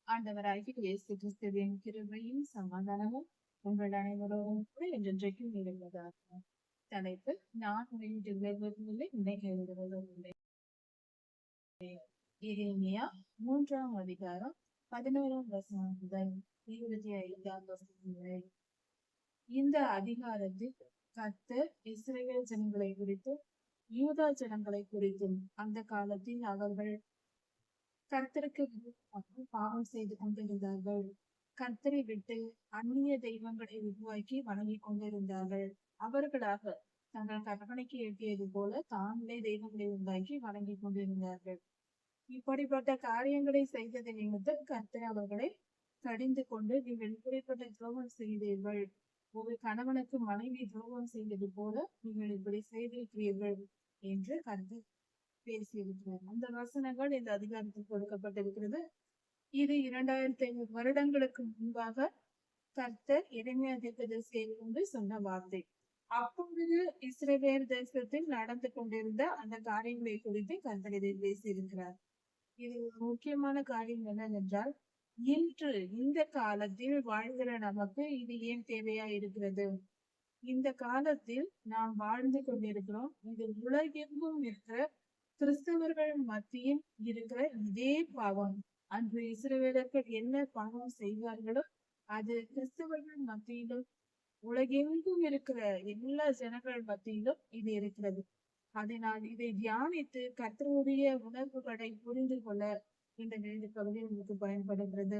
ஆண்டவராகிய இயேசு கிறிஸ்துவின் கிருபையும் சமாதானமும் உங்கள் அனைவரோடும் கூட என்றென்றைக்கும் இருப்பதாக. தலைப்பு: நான் மீண்டும் வருவதில்லை, நினைக்க எழுதுவதும் இல்லை. எரேமியா 3ஆம் அதிகாரம் 11ஆம் வசனம் முதல் 25ஆம் வசனம் வரை. இந்த அதிகாரத்தில் கர்த்தர் இஸ்ரவேல் ஜனங்களை குறித்தும் யூதா ஜனங்களை குறித்தும் அந்த காலத்தில் அவர்கள் கர்த்தருக்கு விரோதமாக பாவம் செய்து கொண்டிருந்தார்கள். கர்த்தரை விட்டு அந்நிய தெய்வங்களை உருவாக்கி வணங்கிக் கொண்டிருந்தார்கள். அவர்களாக தங்கள் கற்பனைக்கு எட்டியது போல தாங்களே தெய்வங்களை உண்டாக்கி வணங்கிக் கொண்டிருந்தார்கள். இப்படிப்பட்ட காரியங்களை செய்தது நிமித்தம் கர்த்தர் அவர்களை கடிந்து கொண்டு, நீங்கள் இப்படிப்பட்ட துரோகம் செய்தீர்கள், ஒரு கணவனுக்கு மனைவி துரோகம் செய்தது போல நீங்கள் இப்படி செய்திருக்கிறீர்கள் என்று கர்த்தர் பேசியிருக்கிறார். அந்த வசனங்கள் இந்த அதிகாரத்தில் கொடுக்கப்பட்டிருக்கிறது. இது 2500 வருடங்களுக்கு முன்பாக கர்த்தர் எரேமியா தீர்க்கதரிசியை கொண்டு சொன்ன வார்த்தை. அப்பொழுது இஸ்ரவேல் தேசத்தில் நடந்து கொண்டிருந்த அந்த காரியங்களை குறித்து கர்த்தர் இதை பேசியிருக்கிறார். இது ஒரு முக்கியமான காரியம் என்னவென்றால், இன்று இந்த காலத்தில் வாழ்கிற நமக்கு இது ஏன் தேவையா இருக்கிறது? இந்த காலத்தில் நாம் வாழ்ந்து கொண்டிருக்கிறோம். இது உலகெங்கும் இருக்கிற கிறிஸ்தவர்கள் மத்தியில் இருக்கிற இதே பாவம். அன்று இஸ்ரவேலர்கள் என்ன பாவம் செய்வார்களோ அது கிறிஸ்தவர்கள் மத்தியிலும் உலகெங்கும் இருக்கிற எல்லா ஜனங்கள் மத்தியிலும் இது இருக்கிறது. அதனால் இதை தியானித்து கர்த்தருடைய உணர்வுகளை புரிந்து கொள்ள இந்த வேத பகுதி உங்களுக்கு பயன்படுகிறது.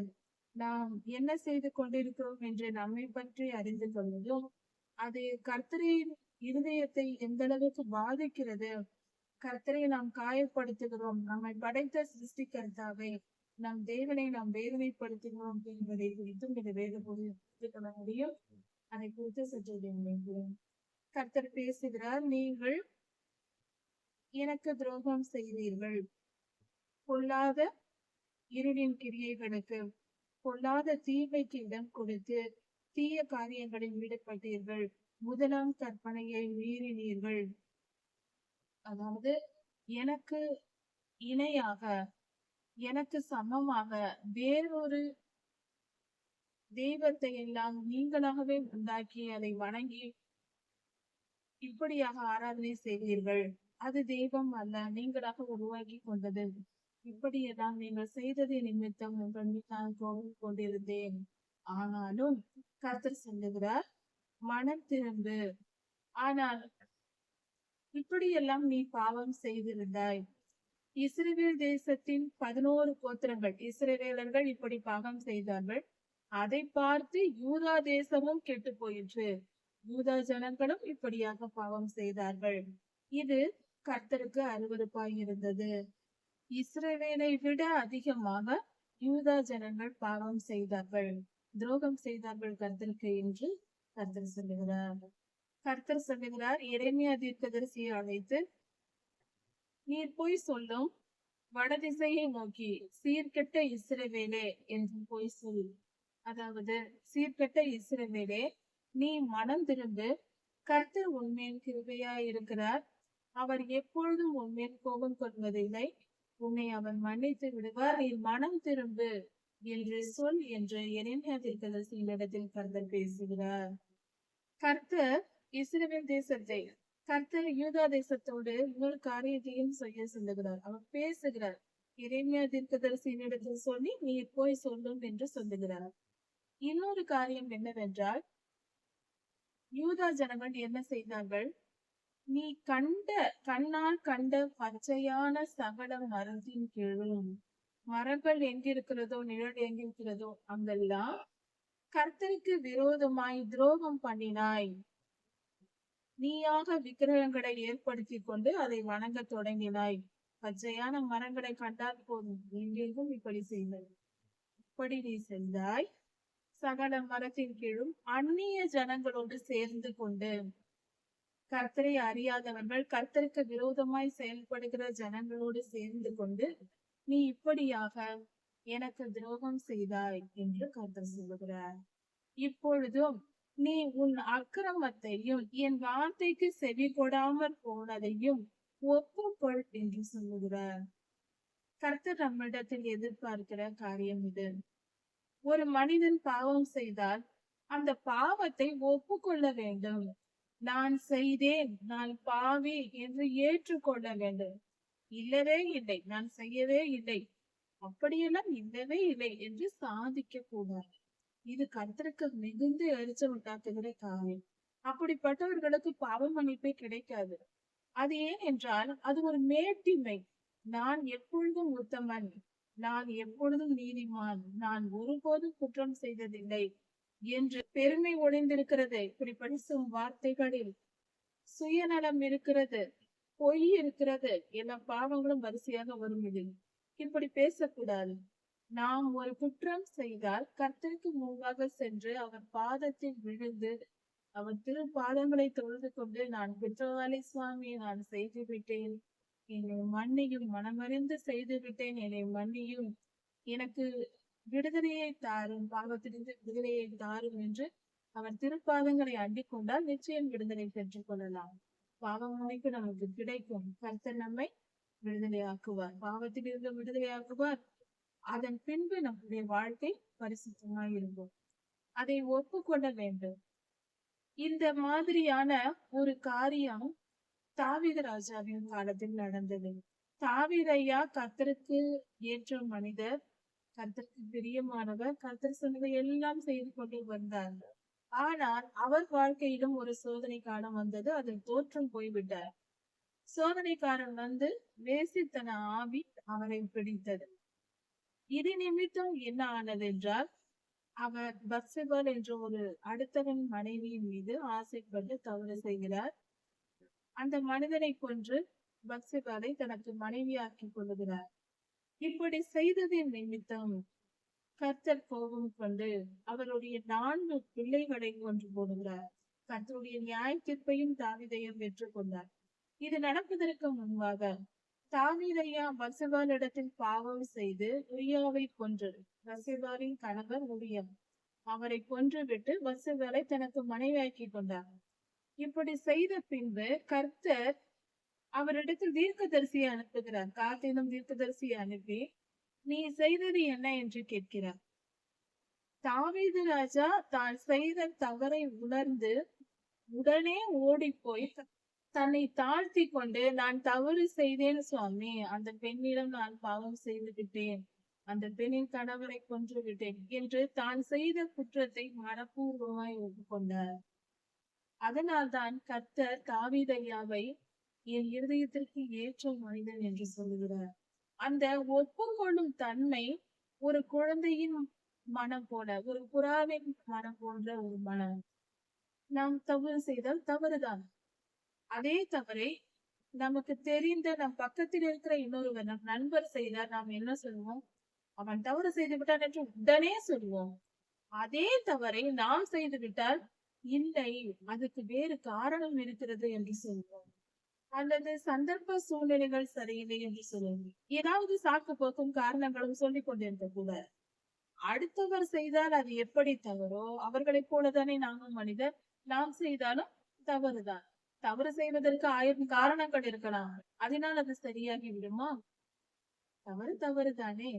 நாம் என்ன செய்து கொண்டிருக்கிறோம் என்று நம்மை பற்றி அறிந்து கொள்வதும், அது கர்த்தரின் இருதயத்தை எந்த அளவுக்கு பாதிக்கிறது, கர்த்தரை நாம் காயப்படுத்துகிறோம், நம்மை படைத்த சிருஷ்டிகர்த்தாவை நம் தேவனை நாம் வேதனைப்படுத்துகிறோம் என்பதை குறித்தும் இந்த வேத பகுதி புரிந்து கொள்ள முடியும். அதை குறித்து சற்று கர்த்தர் பேசுகிறார். நீங்கள் எனக்கு துரோகம் செய்தீர்கள், பொல்லாத இருளின் கிரியைகளுக்கு, பொல்லாத தீமைக்கு இடம் கொடுத்து தீய காரியங்களில் ஈடுபட்டீர்கள், முதலாம் கற்பனையை மீறினீர்கள். அதாவது எனக்கு இணையாக, எனக்கு சமமாக வேறொரு தெய்வத்தை எல்லாம் நீங்களாகவே உண்டாக்கி அதை வணங்கி இப்படியாக ஆராதனை செய்வீர்கள். அது தெய்வம் அல்ல, நீங்களாக உருவாக்கி கொண்டது. இப்படியெல்லாம் நீங்கள் செய்ததை நிமித்தம் உங்கள் மீது நான் கோபம் கொண்டிருந்தேன். ஆனாலும் கர்த்தர் சொல்லுகிறார், மனம் திரும்பு. ஆனால் இப்படியெல்லாம் நீ பாவம் செய்திருந்தாய். இஸ்ரவேல் தேசத்தின் 11 கோத்திரங்கள், இஸ்ரவேலர்கள் இப்படி பாவம் செய்தார்கள். அதை பார்த்து யூதா தேசமும் கெட்டு போயிற்று. யூதா ஜனங்களும் இப்படியாக பாவம் செய்தார்கள். இது கர்த்தருக்கு அருவருப்பாய் இருந்தது. இஸ்ரவேலை விட அதிகமாக யூதா ஜனங்கள் பாவம் செய்தார்கள், துரோகம் செய்தார்கள் கர்த்தருக்கு என்று கர்த்தர் சொல்லுகிறார். கர்த்தர் சொல்லுகிறார், எரேமியா தீர்க்கதரிசியை அழைத்து, நீர் போய் சொல்லும் வடதிசையை நோக்கி, சீர்கெட்ட இஸ்ரவேலே என்று போய் சொல். அதாவது, சீர்கெட்ட இஸ்ரவேலே, நீ மனம் திரும்பு. கர்த்தர் உன்மேல் கிருபையாய் இருக்கிறார். அவர் எப்பொழுதும் உன்மேல் கோபம் கொள்வதில்லை. உன்னை அவர் மன்னித்து விடுவார். நீ மனம் திரும்பு என்று சொல் என்று எரேமியா தீர்க்கதரிசியினிடத்தில் கர்த்தர் பேசுகிறார். கர்த்தர் இஸ்ரவேல் தேசத்தை, கர்த்தர் யூதா தேசத்தோடு இன்னொரு காரியத்தையும் செய்ய சொல்லுகிறார். அவர் பேசுகிறார். எரேமியா தீர்க்கதரிசியினிடத்தில் சொல்லி நீ போய் சொல்லும் என்று சொல்லுகிறார். இன்னொரு காரியம் என்னவென்றால், யூதா ஜனங்கள் என்ன செய்தார்கள்? நீ கண்ணால் கண்ட பச்சையான சகல மரத்தின் கீழும், மரங்கள் எங்கிருக்கிறதோ, நிழல் எங்கிருக்கிறதோ அங்கெல்லாம் கர்த்தருக்கு விரோதமாய் துரோகம் பண்ணினாய். நீயாக விக்கிரகங்களை ஏற்படுத்தி கொண்டு அதை வணங்க தொடங்கினாய். பச்சையான மரங்களை கண்டால் போதும், எங்கெங்கும் இப்படி செய்தாய். இப்படி நீ செய்தாய். சகல மரத்தின் கீழும் அந்நிய ஜனங்களோடு சேர்ந்து கொண்டு, கர்த்தரை அறியாதவர்கள், கர்த்தருக்கு விரோதமாய் செயல்படுகிற ஜனங்களோடு சேர்ந்து கொண்டு நீ இப்படியாக எனக்கு துரோகம் செய்தாய் என்று கர்த்தர் சொல்லுகிறார். இப்பொழுதும் நீ உன் அக்கிரமத்தையும் என் வார்த்தைக்கு செவி கொடாமல் போனதையும் ஒப்புக்கொள் என்று சொல்லுகிறார். கர்த்தர் நம்மிடத்தில் எதிர்பார்க்கிற காரியம் இது. ஒரு மனிதன் பாவம் செய்தால் அந்த பாவத்தை ஒப்புக்கொள்ள வேண்டும். நான் செய்தேன், நான் பாவி என்று ஏற்றுக்கொள்ள வேண்டும். இல்லவே இல்லை, நான் செய்யவே இல்லை, அப்படியெல்லாம் இல்லவே இல்லை என்று சாதிக்க கூடாது. இது கர்த்தருக்கு மிகுந்த எரிச்சல் உண்டாக்குகிற காரியம். அப்படிப்பட்டவர்களுக்கு பாவ மன்னிப்பே கிடைக்காது. அது ஏன் என்றால் அது ஒரு மேட்டிமை. நான் எப்பொழுதும் உத்தமன், நான் எப்பொழுதும் நீதிமான், நான் ஒருபோதும் குற்றம் செய்ததில்லை என்று பெருமை ஒளிந்திருக்கிறது. இப்படி பேசும் வார்த்தைகளில் சுயநலம் இருக்கிறது, பொய் இருக்கிறது, எல்லா பாவங்களும் வரிசையாக வரும். இதில் இப்படி பேசக்கூடாது. நாம் ஒரு குற்றம் செய்தால் கர்த்தருக்கு முன்பாக சென்று அவர் பாதத்தில் விழுந்து அவர் திரு பாதங்களை தொழுது கொண்டு, நான் குற்றவாளி சுவாமி, நான் செய்து விட்டேன், என்னை மன்னியும், மனமறிந்து செய்து விட்டேன், என்னை மன்னியும், எனக்கு விடுதலையை தாரும், பாவத்திலிருந்து விடுதலையை தாரும் என்று அவர் திருப்பாதங்களை அண்டிக் கொண்டால் நிச்சயம் விடுதலை பெற்றுக் கொள்ளலாம். பாவ மன்னிப்பு நமக்கு கிடைக்கும். கர்த்தர் நம்மை விடுதலையாக்குவார், பாவத்திலிருந்து விடுதலையாக்குவார். அதன் பின்பு நம்முடைய வாழ்க்கை பரிசுத்தமாய் இருக்கும். அதை ஒப்புக்கொள்ள வேண்டும். இந்த மாதிரியான ஒரு காரியம் தாவீது ராஜாவின் காலத்தில் நடந்தது. தாவீது ஐயா கர்த்தருக்கு ஏற்ற மனிதர், கர்த்தருக்கு பிரியமானவர், கர்த்தர் சொன்னதை எல்லாம் செய்து கொண்டு வந்தார். ஆனால் அவர் வாழ்க்கையிலும் ஒரு சோதனை காலம் வந்தது. அதில் தோற்றம் போய்விட்டார். சோதனைக்காரன் வந்து வேசித்தன ஆவி அவரை பிடித்தது. இது நிமித்தம் என்ன ஆனது என்றால், அவர் பத்செபாள் என்ற ஒரு அடுத்தவன் மனைவியின் மீது ஆசைப்பட்டு தவறு செய்கிறார். அந்த மனிதனை கொன்று பத்செபாளை தனக்கு மனைவியாக்கி கொள்ளுகிறார். இப்படி செய்ததின் நிமித்தம் கர்த்தர் கோபம் கொண்டு அவருடைய 4 பிள்ளைகளை கொன்று போடுகிறார். கர்த்தருடைய நியாய தீர்ப்பையும் தாவீதையும் பெற்றுக் கொண்டார். இது நடப்பதற்கு முன்பாக தாவீதையா பத்செபாளிடத்தில் பாவம் செய்து உரியாவை கொன்று, பத்செபாளின் கணவர் உரியா, அவரை கொன்றுவிட்டு பத்செபாளை தனக்கு மனைவியாக்கி கொண்டார். இப்படி செய்த பின்பு கர்த்தர் அவரிடத்தில் தீர்க்கதரிசியை அனுப்புகிறார். காத்திலும் தீர்க்கதரிசியை அனுப்பி, நீ செய்தது என்ன என்று கேட்கிறார். தாவீது ராஜா தான் செய்த தவறை உணர்ந்து உடனே ஓடி போய் தன்னை தாழ்த்தி கொண்டு, நான் தவறு செய்தேன் சுவாமி, அந்த பெண்ணிடம் நான் பாவம் செய்து விட்டேன், அந்த பெண்ணின் கணவரை கொன்று விட்டேன் என்று தான் செய்த குற்றத்தை மனப்பூர்வமாய் ஒப்புக்கொண்டார். அதனால்தான் கர்த்தர் தாவீதையாவை என் இருதயத்திற்கு ஏற்ற மனிதன் என்று சொல்லுகிறார். அந்த ஒப்புக்கொள்ளும் தன்மை ஒரு குழந்தையின் மனம் போல, ஒரு புறாவின் மனம் போன்ற ஒரு மனம். நாம் தவறு செய்தால் தவறுதான். அதே தவறை நமக்கு தெரிந்த நம் பக்கத்தில் இருக்கிற இன்னொருவர், நம் நண்பர் செய்தால் நாம் என்ன சொல்லுவோம்? அவன் தவறு செய்து விட்டான் என்று உடனே சொல்லுவோம். அதே தவறை நாம் செய்து விட்டால், இல்லை, அதுக்கு வேறு காரணம் இருக்கிறது என்று சொல்லுவோம். அல்லது சந்தர்ப்ப சூழ்நிலைகள் சரியில்லை என்று சொல்லுவோம். ஏதாவது சாக்கு போக்கும் காரணங்களும் சொல்லிக் கொண்டிருக்க கூட, அடுத்தவர் செய்தால் அது எப்படி தவறோ அவர்களைப் போலதானே நாமும் மனிதர். நாம் செய்தாலும் தவறுதான். தவறு செய்வதற்கு 1000 காரணங்கள் இருக்கலாம். அதனால் அது சரியாகி விடுமா? தவறு தவறுதானே.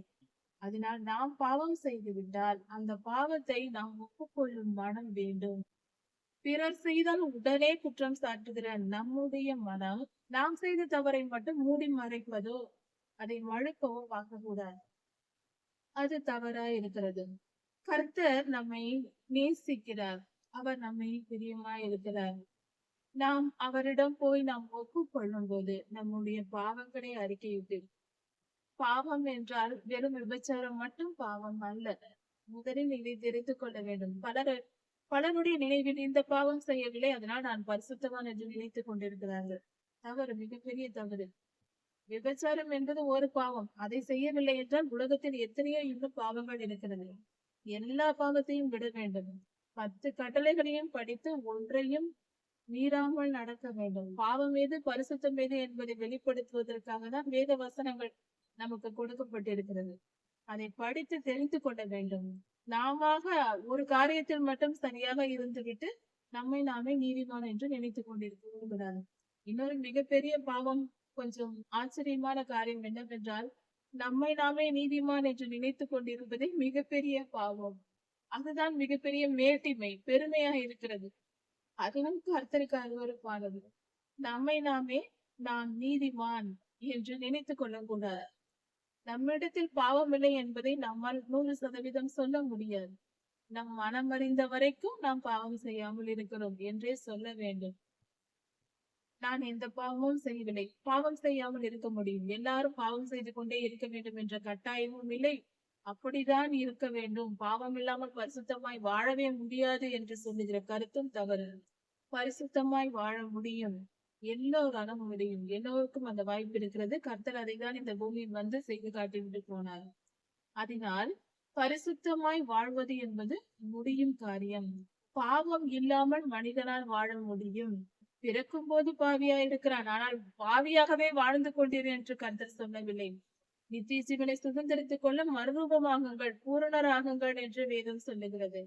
அதனால் நாம் பாவம் செய்து விட்டால் அந்த பாவத்தை நாம் ஒப்புக்கொள்ளும் மனம் வேண்டும். பிறர் செய்தால் உடனே குற்றம் சாட்டுகிற நம்முடைய மனம், நாம் செய்த தவறை மட்டும் மூடி மறைப்பதோ அதை மழுப்பவோ பார்க்கக்கூடாது. அது தவறா இருக்கிறது. கர்த்தர் நம்மை நேசிக்கிறார். அவர் நம்மை பிரியமாய் இருக்கிறார். நாம் அவரிடம் போய் நாம் ஒப்புக்கொள்ளும் போது நம்முடைய பாவங்களை அறிக்கையிட்டு, பாவம் என்றால் வெறும் விபச்சாரம் மட்டும் பாவம் அல்ல. முதலில் இதை தெரிந்து கொள்ள வேண்டும். பலருடைய நினைவில் இந்த பாவம் செய்யவில்லை, அதனால் நான் பரிசுத்தவான் என்று நினைத்துக் கொண்டிருக்கிறார்கள். தவறு, மிகப்பெரிய தவறு. விபச்சாரம் என்பது ஒரு பாவம். அதை செய்யவில்லை என்றால் உலகத்தில் எத்தனையோ இன்னும் பாவங்கள் இருக்கிறது. எல்லா பாவத்தையும் விட வேண்டும். 10 கட்டளைகளையும் படித்து ஒன்றையும் மீறாமல் நடக்க வேண்டும். பாவம் எது, பரிசுத்தம் எது என்பதை வெளிப்படுத்துவதற்காக தான் வேத வசனங்கள் நமக்கு கொடுக்கப்பட்டிருக்கிறது. அதை படித்து தெரிந்து கொள்ள வேண்டும். நாம ஒரு காரியத்தில் மட்டும் சரியாக இருந்துவிட்டு நம்மை நாமே நீதிமான் என்று நினைத்துக் கொண்டிருக்கிறார். இன்னொரு மிகப்பெரிய பாவம், கொஞ்சம் ஆச்சரியமான காரியம் என்னவென்றால், நம்மை நாமே நீதிமான் என்று நினைத்துக் கொண்டிருப்பதே மிகப்பெரிய பாவம். அதுதான் மிகப்பெரிய மேட்டிமை, பெருமையா இருக்கிறது. அதுவும் கர்த்தருக்கு அருவருப்பானது. நம்மை நாமே நான் நீதிமான் என்று நினைத்துக் கொள்ளக்கூடாது. நம்மிடத்தில் பாவம் இல்லை என்பதை நம்மால் 100% சொல்ல முடியாது. நம் மனம் அறிந்த வரைக்கும் நாம் பாவம் செய்யாமல் இருக்கிறோம் என்றே சொல்ல வேண்டும். நான் எந்த பாவமும் செய்யவில்லை. பாவம் செய்யாமல் இருக்க முடியும். எல்லாரும் பாவம் செய்து கொண்டே இருக்க வேண்டும் என்ற கட்டாயமும் இல்லை. அப்படிதான் இருக்க வேண்டும். பாவம் இல்லாமல் பரிசுத்தமாய் வாழவே முடியாது என்று சொல்லுகிற கருத்தும் தவறு. பரிசுத்தமாய் வாழ முடியும். எல்லோராலும் முடியும். எல்லோருக்கும் அந்த வாய்ப்பு இருக்கிறது. கர்த்தர் அதைதான் இந்த பூமியில் வந்து செய்து காட்டிவிட்டு போனார். அதனால் பரிசுத்தமாய் வாழ்வது என்பது முடியும் காரியம். பாவம் இல்லாமல் மனிதனால் வாழ முடியும். பிறக்கும் போது பாவியா இருக்கிறான், ஆனால் பாவியாகவே வாழ்ந்து கொண்டிரு என்று கர்த்தர் சொல்லவில்லை. நித்திய ஜீவனை சுதந்திரித்துக் கொள்ள மறுரூபமாகுங்கள், பூரணராகுங்கள் என்று வேதம் சொல்லுகிறது.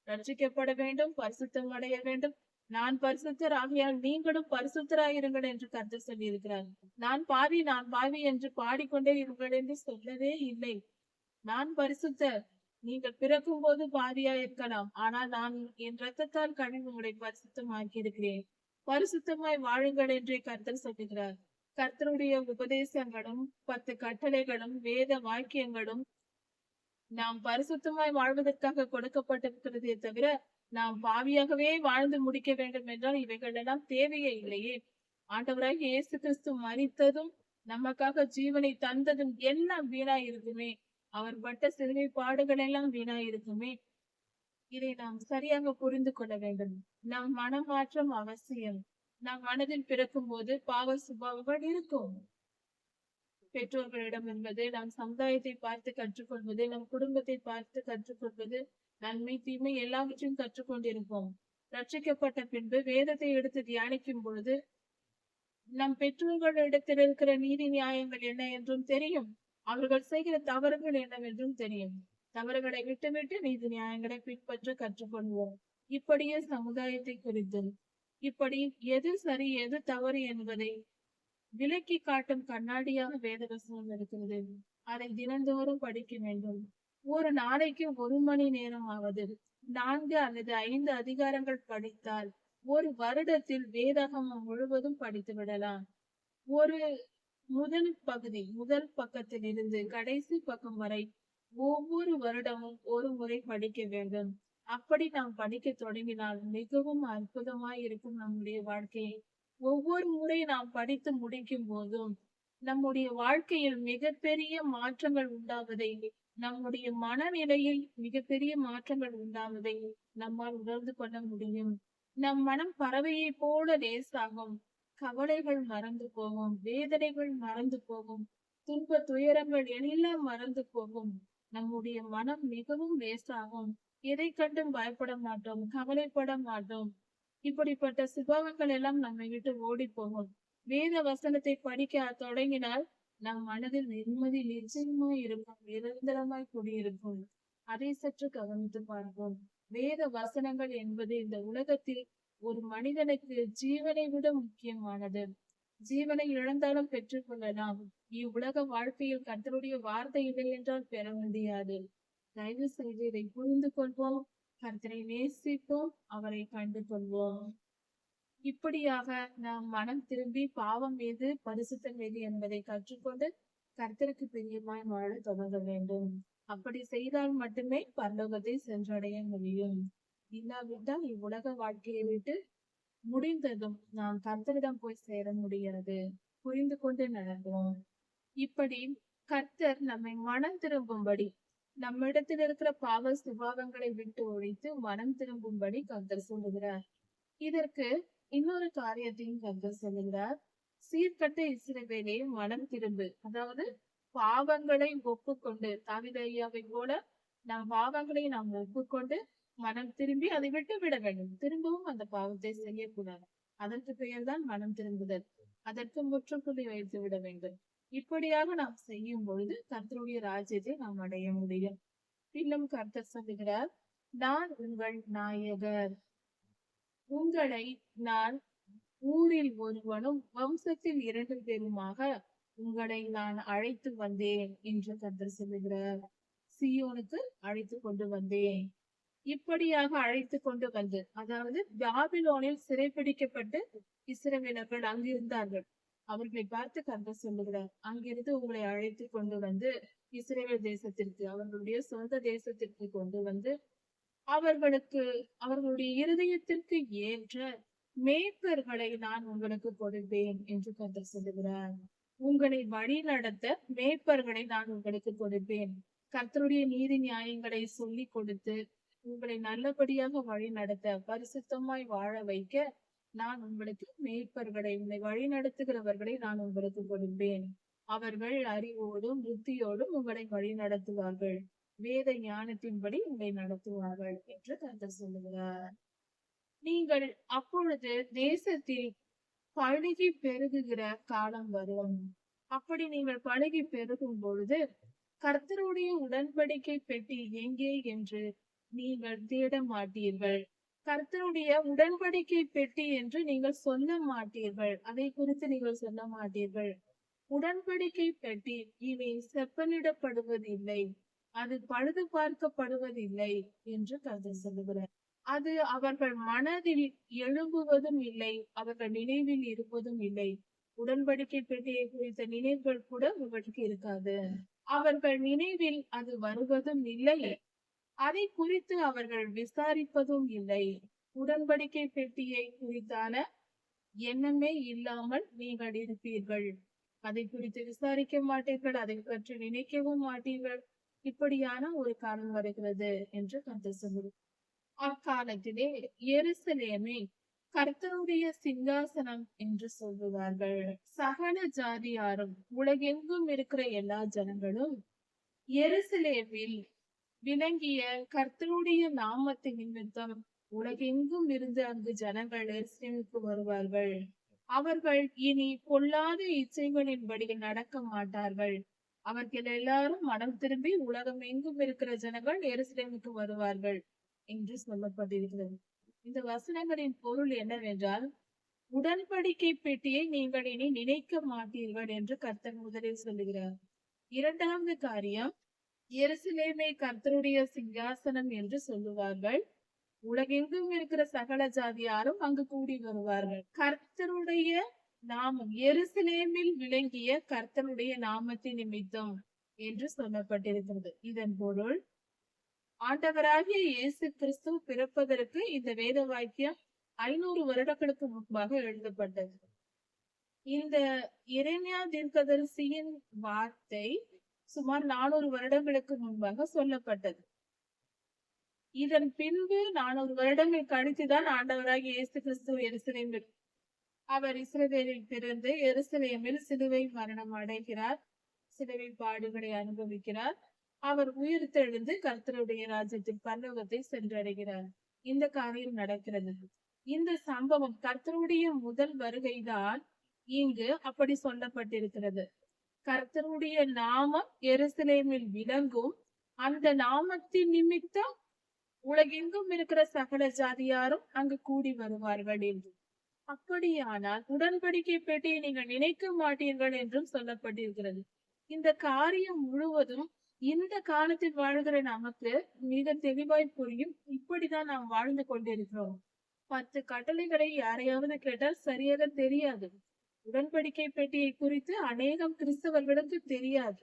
ரட்சிக்கப்பட வேண்டும், பரிசுத்தம் அடைய வேண்டும். நான் பரிசுத்தர் ஆகையால் நீங்களும் பரிசுத்தராயிருங்கள் என்று கர்த்தர் சொல்லி இருக்கிறார். நான் பாவி என்று பாடிக்கொண்டே இருங்கள் என்று சொல்லவே இல்லை. நான் பரிசுத்தர். நீங்கள் பிறக்கும் போது பாவியா இருக்கலாம், ஆனால் நான் என் ரத்தத்தால் கழுவி உங்களை பரிசுத்தமாக்கி இருக்கிறேன். பரிசுத்தமாய் வாழுங்கள் என்றே கர்த்தர் சொல்லுகிறார். கர்த்தருடைய உபதேசங்களும் 10 கட்டளைகளும் வேத வாக்கியங்களும் நாம் பரிசுத்தமாய் வாழ்வதற்காக கொடுக்கப்பட்டிருக்கிறதே தவிர நாம் பாவியாகவே வாழ்ந்து முடிக்க வேண்டும் என்றால் இவைகள் எல்லாம் தேவையே இல்லையே. ஆண்டவராகிய இயேசு கிறிஸ்து மரித்ததும் நமக்காக ஜீவனை தந்ததும் எல்லாம் வீணா இருக்குமே. அவர் பட்ட சிலுவை பாடுகள் எல்லாம் வீணா இருக்குமே. இதை நாம் சரியாக புரிந்து கொள்ள வேண்டும். நம் மனமாற்றம் அவசியம். நம் மனதில் பிறக்கும் போது பாவ சுபாவங்கள் இருக்கும். பெற்றோர்களிடம் என்பது நம் சமுதாயத்தை பார்த்து கற்றுக்கொள்வது, நம் குடும்பத்தை பார்த்து கற்றுக்கொள்வது, நன்மை தீமை எல்லாவற்றையும் கற்றுக்கொண்டிருப்போம். ரட்சிக்கப்பட்ட பின்பு வேதத்தை எடுத்து தியானிக்கும் பொழுது நம் பெற்றோர்களிடத்தில் இருக்கிற நீதி நியாயங்கள் என்ன என்றும் தெரியும். அவர்கள் செய்கிற தவறுகள் என்னவென்றும் தெரியும். தவறுகளை விட்டுவிட்டு நீதி நியாயங்களை பின்பற்ற கற்றுக்கொள்வோம். இப்படியே சமுதாயத்தை குறித்து இப்படி எது சரி எது தவறு என்பதை விலக்கி காட்டும் கண்ணாடியாக வேதவசனம் இருக்கிறது. அதை தினந்தோறும் படிக்க வேண்டும். ஒரு நாளைக்கு 1 மணி நேரம் ஆவது 4 அல்லது 5 அதிகாரங்கள் படித்தால் ஒரு வருடத்தில் வேதாகமம் முழுவதும் படித்து விடலாம். ஒரு முதல் பக்கத்தில் இருந்து கடைசி பக்கம் வரை ஒவ்வொரு வருடமும் ஒரு முறை படிக்க வேண்டும். அப்படி நாம் படிக்க தொடங்கினால் மிகவும் அற்புதமாய் இருக்கும் நம்முடைய வாழ்க்கையை. ஒவ்வொரு முறை நாம் படித்து முடிக்கும் போதும் நம்முடைய வாழ்க்கையில் மிகப்பெரிய மாற்றங்கள் உண்டாவதை, நம்முடைய மனநிலையில் மிகப்பெரிய மாற்றங்கள் உண்டாவதை நம்மால் உணர்ந்து கொள்ள முடியும். நம் மனம் பறவையை போல லேசாகும். கவலைகள் மறந்து போகும், வேதனைகள் மறந்து போகும், துன்ப துயரங்கள் எல்லாம் மறந்து போகும். நம்முடைய மனம் மிகவும் லேசாகும். எதை கண்டும் பயப்பட மாட்டோம், கவலைப்பட மாட்டோம். இப்படிப்பட்ட சுபாவங்கள் எல்லாம் நம்மை விட்டு ஓடி போகும். வேத வசனத்தை படிக்க தொடங்கினால் நம் மனதில் நிம்மதி நிச்சயமாய் இருக்கும், நிரந்தரமாய் குடியிருக்கும். அதை சற்று கவனித்து பார்ப்போம். வேத வசனங்கள் என்பது இந்த உலகத்தில் ஒரு மனிதனுக்கு ஜீவனை விட முக்கியமானது. ஜீவனை இழந்தாலும் பெற்றுக் கொள்ளலாம். இவ்வுலக வாழ்க்கையில் கர்த்தருடைய வார்த்தை இல்லை என்றால் பெற முடியாது. தயவு செய்து இதை புரிந்து கொள்வோம். கர்த்தரை நேசிப்போம், அவரை கண்டு கொள்வோம். இப்படியாக நாம் மனம் திரும்பி பாவம் எது பரிசுத்தம் எது என்பதை கற்றுக்கொண்டு கர்த்தருக்கு பிரியமாய் வாழ தொடங்க வேண்டும். அப்படி செய்தால் மட்டுமே பரலோகத்தை சென்றடைய முடியும். இல்லாவிட்டால் இவ்வுலக வாழ்க்கையை விட்டு முடிந்ததும் நாம் கர்த்தரிடம் போய் சேர முடியாது. புரிந்து கொண்டு நடப்போம். இப்படி கர்த்தர் நம்மை மனம் திரும்பும்படி, நம்மிடத்தில் இருக்கிற பாவ சுபாவங்களை விட்டு ஒழித்து மனம் திரும்பும்படி கர்த்தர் சொல்லுகிறார். இதற்கு இன்னொரு காரியத்தையும் கர்த்தர் சொல்லுகிறார். சீர்கட்ட இஸ்ரவேலே மனம் திரும்பு. அதாவது பாவங்களை ஒப்புக்கொண்டு, தாவீது ஐயாவை போல நம் பாவங்களை நாம் ஒப்புக்கொண்டு மனம் திரும்பி அதை விட்டு விட வேண்டும். திரும்பவும் அந்த பாவத்தை செய்யக்கூடாது. அதற்கு பெயர்தான் மனம் திரும்புதல். அதற்கு முற்றுப்புள்ளி வைத்து விட வேண்டும். இப்படியாக நாம் செய்யும் பொழுது கர்த்தருடைய ராஜ்யத்தை நாம் அடைய முடியும். இன்னும் கர்த்தர் சொல்லுகிறார், நான் உங்கள் நாயகர். உங்களை நான் ஊரில் ஒருவனும் வம்சத்தில் 2 பேருமாக உங்களை நான் அழைத்து வந்தேன் என்று கர்த்தர் சொல்லுகிறார். சீயோனுக்கு அழைத்து கொண்டு வந்தேன். இப்படியாக அழைத்து கொண்டு வந்து, அதாவது பாபிலோனில் சிறைப்பிடிக்கப்பட்டு இஸ்ரவேலர்கள் அங்கு இருந்தார்கள். அவர்களை பார்த்து கர்த்தர் சொல்லுகிறார், அங்கிருந்து உங்களை அழைத்து கொண்டு வந்து இஸ்ரவேல் தேசத்திற்கு, அவர்களுடைய சொந்த தேசத்திற்கு கொண்டு வந்து அவர்களுக்கு அவர்களுடைய இருதயத்திற்கு ஏற்ற மேய்ப்பர்களை நான் உங்களுக்கு கொடுப்பேன் என்று கர்த்தர் சொல்லுகிறார். உங்களை வழி நடத்த மேய்ப்பர்களை நான் உங்களுக்கு கொடுப்பேன். கர்த்தருடைய நீதி நியாயங்களை சொல்லி கொடுத்து உங்களை நல்லபடியாக வழி நடத்த, பரிசுத்தமாய் வாழ வைக்க நான் உங்களுக்கு மேய்ப்பர்களை, உங்களை வழி நடத்துகிறவர்களை நான் உங்களுக்கு கொடுப்பேன். அவர்கள் அறிவோடும் புத்தியோடும் உங்களை வழி நடத்துவார்கள். வேத ஞானத்தின்படி உங்களை நடத்துவார்கள் என்று கர்த்தர் சொல்லுகிறார். நீங்கள் அப்பொழுது தேசத்தில் பழுகி பெருகுகிற காலம் வரும். அப்படி நீங்கள் பழுகி பெருகும் பொழுது கர்த்தருடைய உடன்படிக்கை பெட்டி எங்கே என்று நீங்கள் தேட மாட்டீர்கள். கர்த்தருடைய உடன்படிக்கை பெட்டி என்று நீங்கள் சொல்ல மாட்டீர்கள். அதை குறித்து நீங்கள் சொல்ல மாட்டீர்கள். உடன்படிக்கை பெட்டி இவை செப்பனிடப்படுவதில்லை, அது பழுது பார்க்கப்படுவதில்லை என்று கர்த்தர் சொல்லுகிறார். அது அவர்கள் மனதில் எழும்புவதும் இல்லை, அவர்கள் நினைவில் இருப்பதும் இல்லை. உடன்படிக்கை பெட்டியை குறித்த நினைவுகள் கூட அவர்களுக்கு இருக்காது. அவர்கள் நினைவில் அது வருவதும் இல்லை, அதை குறித்து அவர்கள் விசாரிப்பதும் இல்லை. உடன்படிக்கை பெட்டியை குறித்தான எண்ணமே இல்லாமல் நீங்கள் இருப்பீர்கள். அதை குறித்து விசாரிக்க மாட்டீர்கள், அதை பற்றி நினைக்கவும் மாட்டீர்கள். இப்படியான ஒரு காலம் வருகிறது என்று கர்த்தர் சொல்லுகிறார். அக்காலத்திலே எருசலேமே கர்த்தருடைய சிங்காசனம் என்று சொல்லுவார்கள். சகல ஜாதியாரும், உலகெங்கும் இருக்கிற எல்லா ஜனங்களும் எருசலேமில் விளங்கிய கர்த்தருடைய நாமத்தின் நிமித்தம் உலகெங்கும் இருந்து அங்கு ஜனங்கள் எருசலேமுக்கு வருவார்கள். அவர்கள் இனி பொல்லாத இச்சைகளின்படி நடக்க மாட்டார்கள். அவர்கள் எல்லாரும் மனம் திரும்பி உலகம் எங்கும் இருக்கிற ஜனங்கள் எருசலேமுக்கு வருவார்கள் என்று சொல்லப்பட்டிருக்கிறது. இந்த வசனங்களின் பொருள் என்னவென்றால், உடன்படிக்கை பெட்டியை நீங்கள் இனி நினைக்க மாட்டீர்கள் என்று கர்த்தர் முதலில் சொல்லுகிறார். இரண்டாவது காரியம், எருசலேமை கர்த்தருடைய சிங்காசனம் என்று சொல்லுவார்கள். உலகெங்கும் இருக்கிற சகல ஜாதியாரும் அங்கு கூடி வருவார்கள். கர்த்தருடைய நாமம், எருசலேமில் விளங்கிய கர்த்தருடைய நாமத்தின் நிமித்தம் என்று சொல்லப்பட்டிருக்கிறது. இதன் பொருள், ஆண்டவராகிய இயேசு கிறிஸ்து பிறப்பதற்கு இந்த வேத வாக்கியம் 500 வருடங்களுக்கு முன்பாக எழுதப்பட்டது. இந்த எரேமியா தீர்க்கதரிசியின் வார்த்தை சுமார் 400 வருடங்களுக்கு முன்பாக சொல்லப்பட்டது. இதன் பின்பு 400 வருடங்கள் கழித்துதான் ஆண்டவராகிய இயேசு கிறிஸ்து எருசலேமில், அவர் இஸ்ரவேலில் பிறந்து எருசலேமில் சிலுவை மரணம் அடைகிறார், சிலுவை பாடுகளை அனுபவிக்கிறார். அவர் உயிர்த்தெழுந்து கர்த்தருடைய ராஜ்யத்தில் பரலோகத்தை சென்றடைகிறார். இந்த காரியம் நடக்கிறது. இந்த சம்பவம், கர்த்தருடைய முதல் வருகைதான் இங்கு அப்படி சொல்லப்பட்டிருக்கிறது. கர்த்தருடைய நாமம் எருசலேமில் விளங்கும், அந்த நாமத்தின் நிமித்தம் உலகெங்கும் இருக்கிற சகல ஜாதியாரும் அங்கு கூடி வருவார்கள் என்று. அப்படியானால் உடன்படிக்கை பெட்டியை நீங்கள் நினைக்க மாட்டீர்கள் என்றும் சொல்லப்பட்டிருக்கிறது. இந்த காரியம் முழுவதும் இந்த காலத்தில் வாழ்கிற நமக்கு மிக தெளிவாய் புரியும். இப்படிதான் நாம் வாழ்ந்து கொண்டிருக்கிறோம். 10 கட்டளைகளை யாரையாவது கேட்டால் சரியாக தெரியாது. உடன்படிக்கை பெட்டியை குறித்து அநேகம் கிறிஸ்தவர்களுக்கு தெரியாது.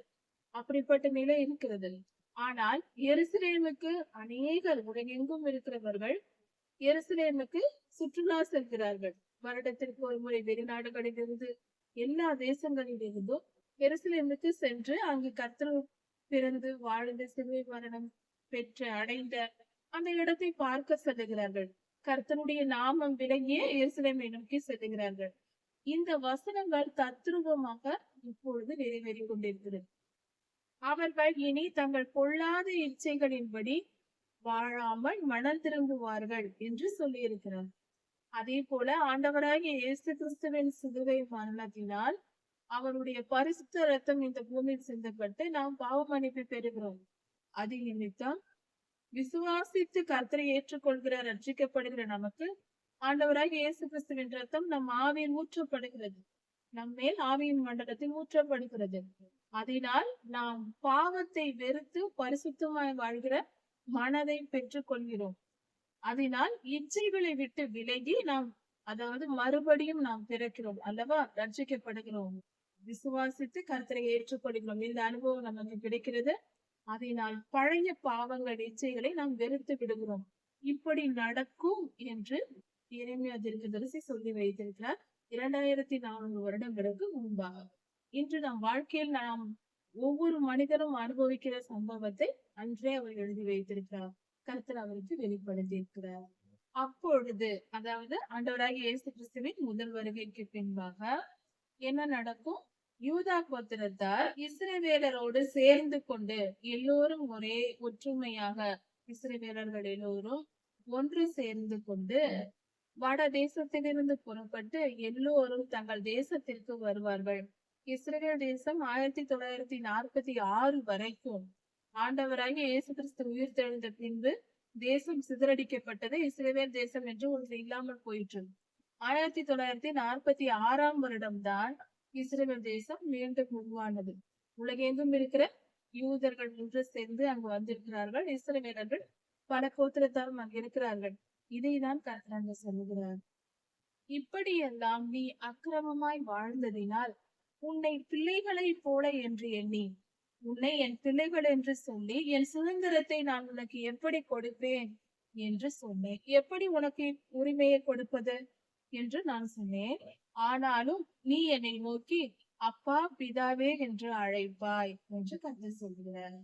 அப்படிப்பட்ட நிலை இருக்கிறது. ஆனால் எருசலேமுக்கு அநேகர், உலகெங்கும் இருக்கிறவர்கள் எருசலேமுக்கு சுற்றுலா செல்கிறார்கள். வருடத்திற்கு ஒரு முறை வெளிநாடுகளிலிருந்து, எல்லா தேசங்களிலிருந்தும் எருசலேமுக்கு சென்று அங்கு கர்த்தர் பிறந்து வாழ்ந்து சிலுவை மரணம் பெற்று அடைந்த அந்த இடத்தை பார்க்க செல்லுகிறார்கள். கர்த்தருடைய நாமம் விளங்கிய எருசலேமை நோக்கி செல்லுகிறார்கள். இந்த வசனங்கள் தத்ரூபமாக இப்பொழுது நிறைவேறிக் கொண்டிருக்கிறது. அவர்கள் இனி தங்கள் பொல்லாத இச்சைகளின்படி வாழாமல் மனம் திரும்புவார்கள் என்று சொல்லியிருக்கிறார். அதே போல ஆண்டவராகிய இயேசு கிறிஸ்துவின் சிலுவை மரணத்தினால் அவருடைய பரிசுத்த ரத்தம் இந்த பூமியில் சிந்தப்பட்டு நாம் பாவ மன்னிப்பு பெறுகிறோம். அது நிமித்தம் விசுவாசித்து கர்த்தரை ஏற்றுக்கொள்கிற, ரட்சிக்கப்படுகிற நமக்கு ஆண்டவராகிய இயேசு கிறிஸ்துவின் ரத்தம் நம் ஆவியில் ஊற்றப்படுகிறது. நம்மேல் ஆவியின் மண்டலத்தில் ஊற்றப்படுகிறது. அதனால் நாம் பாவத்தை வெறுத்து பரிசுத்தமாய் வாழ்கிற மனதை பெற்றுக் கொள்கிறோம். அதனால் இச்சைகளை விட்டு விலகி நாம், அதாவது மறுபடியும் நாம் பிறக்கிறோம் அல்லவா, ரட்சிக்கப்படுகிறோம், விசுவாசித்து கர்த்தரை ஏற்றுக்கொள்கிறோம். இந்த அனுபவம் நமக்கு கிடைக்கிறது. அதனால் பழைய பாவங்கள் இச்சைகளை நாம் வெறுத்து விடுகிறோம். இப்படி நடக்கும் என்று எரேமியா தீர்க்கதரிசி சொல்லி வைத்திருக்கிறார் 2400 வருடங்களுக்கு முன்பாக. இன்று நம் வாழ்க்கையில் நாம் ஒவ்வொரு மனிதரும் அனுபவிக்கிற சம்பவத்தை அன்றே அவர் எழுதி வைத்திருக்கிறார். கர்த்தர் அவருக்கு வெளிப்படுத்தி இருக்கிறார். அப்பொழுது, அதாவது ஆண்டவராகிய இயேசு கிறிஸ்துவின் முதல் வருகைக்கு பின்பாக என்ன நடக்கும்? யூதா கோத்திரத்தார் இஸ்ரவேலரோடு சேர்ந்து கொண்டு எல்லோரும் ஒரே ஒற்றுமையாக, இஸ்ரவேலர்கள் எல்லோரும் ஒன்று சேர்ந்து கொண்டு வட தேசத்திலிருந்து புறப்பட்டு எல்லோரும் தங்கள் தேசத்திற்கு வருவார்கள். இஸ்ரேல் தேசம் 1946 வரைக்கும், ஆண்டவராகிய இயேசு கிறிஸ்து உயிர் தெழுந்த பின்பு தேசம் சிதறடிக்கப்பட்டது. இஸ்ரேல் தேசம் என்று ஒன்று இல்லாமல் போயிற்று. 1946 வருடம்தான் இஸ்ரேல் தேசம் மீண்டும் உருவானது. உலகெங்கும் இருக்கிற யூதர்கள் ஒன்று சேர்ந்து அங்கு வந்திருக்கிறார்கள். இஸ்ரவேலர்கள் பல கோத்திரத்தாரும் அங்கு இருக்கிறார்கள். இதைதான் கர்த்தர் சொல்லுகிறார். இப்படியெல்லாம் நீ அக்கிரமமாய் வாழ்ந்ததினால் உன்னை பிள்ளைகளை போல என்று எண்ணி, உன்னை என் பிள்ளைகள் என்று சொல்லி என் சுதந்திரத்தை நான் உனக்கு எப்படி கொடுப்பேன் என்று சொன்னேன். எப்படி உனக்கு உரிமையை கொடுப்பது என்று நான் சொன்னேன். ஆனாலும் நீ என்னை நோக்கி அப்பா பிதாவே என்று அழைப்பாய் என்று கர்த்தர் சொல்கிறார்.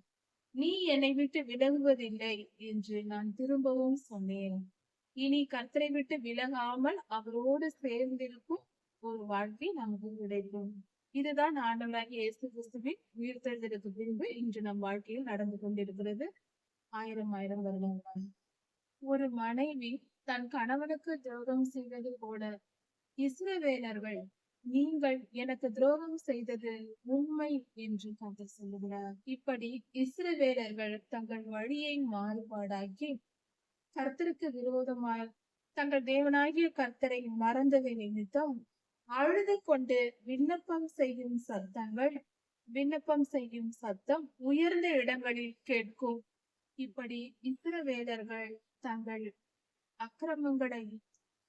நீ என்னை விட்டு விலகுவதில்லை என்று நான் திரும்பவும் சொன்னேன். இனி கர்த்தரை விட்டு விலகாமல் அவரோடு சேர்ந்திருக்கும் ஒரு வாழ்க்கை நமக்கு கிடைக்கும். இதுதான் ஆண்டவராகிய இயேசு கிறிஸ்துவின் உயிர்த்தெழுதலுக்கு பின்பு இன்று நம் வாழ்க்கையில் நடந்து கொண்டிருக்கிறது. 1000 வருடங்கள். ஒரு மனைவி தன் கணவனுக்கு துரோகம் செய்தது போல இஸ்ரவேலர்கள் நீங்கள் எனக்கு துரோகம் செய்தது உண்மை என்று கர்த்தர் சொல்லுகிறார். இப்படி இஸ்ரவேலர்கள் தங்கள் வழியை மாறுபாடாக்கி கர்த்தருக்கு விரோதமாய் தங்கள் தேவனாகிய கர்த்தரை மறந்ததை நிமித்தம் அழுது கொண்டு விண்ணப்பம் செய்யும் சத்தம் உயர்ந்த இடங்களில் கேட்கும். இப்படி இஸ்ரவேலர்கள் தங்கள் அக்கிரமங்களை,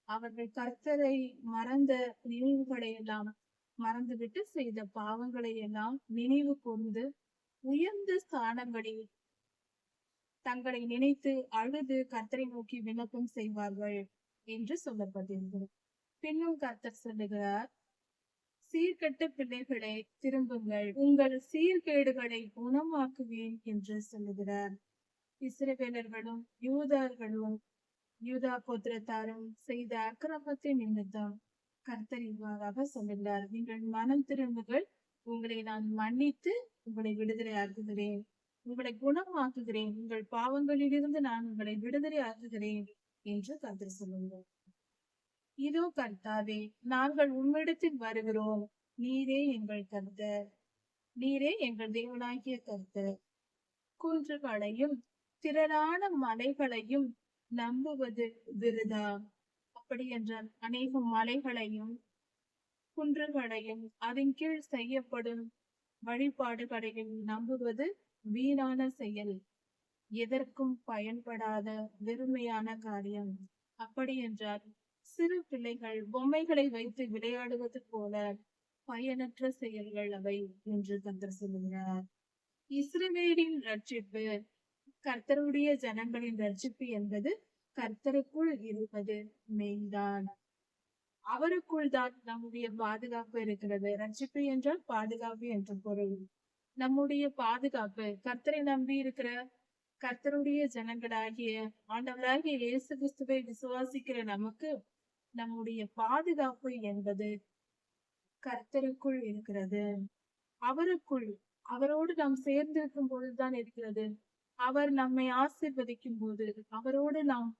அவர்கள் கர்த்தரை மறந்த நினைவுகளை எல்லாம் மறந்துவிட்டு செய்த பாவங்களை எல்லாம் நினைவு கூர்ந்து உயர்ந்த ஸ்தானங்களில் தங்களை நினைத்து அழுது கர்த்தரை நோக்கி விண்ணப்பம் செய்வார்கள் என்று சொல்லப்பட்டிருக்கிறது. பின்னும் கர்த்தர் சொல்லுகிறார், சீர்கெட்ட பிள்ளைகளை திரும்புங்கள், உங்கள் சீர்கேடுகளை குணமாக்குவேன் என்று சொல்லுகிறார். இஸ்ரவேலர்களும் யூதா கோத்திரத்தாரும் செய்த அக்கிரமத்தின் நிமித்தம் கர்த்தர் இவ்வாறாக சொல்லுகிறார், நீங்கள் மனம் திரும்புங்கள், உங்களை நான் மன்னித்து உங்களை விடுதலை ஆக்குகிறேன், உங்களை குணமாக்குகிறேன், உங்கள் பாவங்களிலிருந்து நான் உங்களை விடுதலை ஆக்குகிறேன் என்று கர்த்தர் சொல்லுங்கள். இதோ கர்த்தாவே, நாங்கள் உம்மிடத்தில் வருகிறோம், நீரே எங்கள் கர்த்தர், நீரே எங்கள் தேவனாகிய கர்த்தர். குன்றுகளையும் திரளான மலைகளையும் நம்புவது விருதா. அப்படி என்றால் அநேக மலைகளையும் குன்றுகளையும் அதன் கீழ் செய்யப்படும் வழிபாடுகளையும் நம்புவது வீணான செயல், எதற்கும் பயன்படாத வெறுமையான காரியம். அப்படி என்றால் சிறு பிள்ளைகள் பொம்மைகளை வைத்து விளையாடுவது போல பயனற்ற செயல்கள் அவை என்று கர்த்தர் சொல்லுகிறார். இஸ்ரவேலின் ரட்சிப்பு, கர்த்தருடைய ஜனங்களின் ரட்சிப்பு என்பது கர்த்தருக்குள் இருப்பது மெய்தான். அவருக்குள் தான் நம்முடைய பாதுகாப்பு இருக்கிறது. ரட்சிப்பு என்றால் பாதுகாப்பு என்று பொருள். நம்முடைய பாதுகாப்பு கர்த்தரை நம்பி இருக்கிற கர்த்தருடைய ஜனங்களாகிய ஆண்டவராகிய இயேசு கிறிஸ்துவை விசுவாசிக்கிற நமக்கு நம்முடைய பாதுகாப்பு என்பது கர்த்தருக்குள் இருக்கிறது. அவரோடு நாம் சேர்ந்திருக்கும் பொழுதுதான் இருக்கிறது. அவர் நம்மை ஆசீர்வதிக்கும் போது, அவரோடு நாம்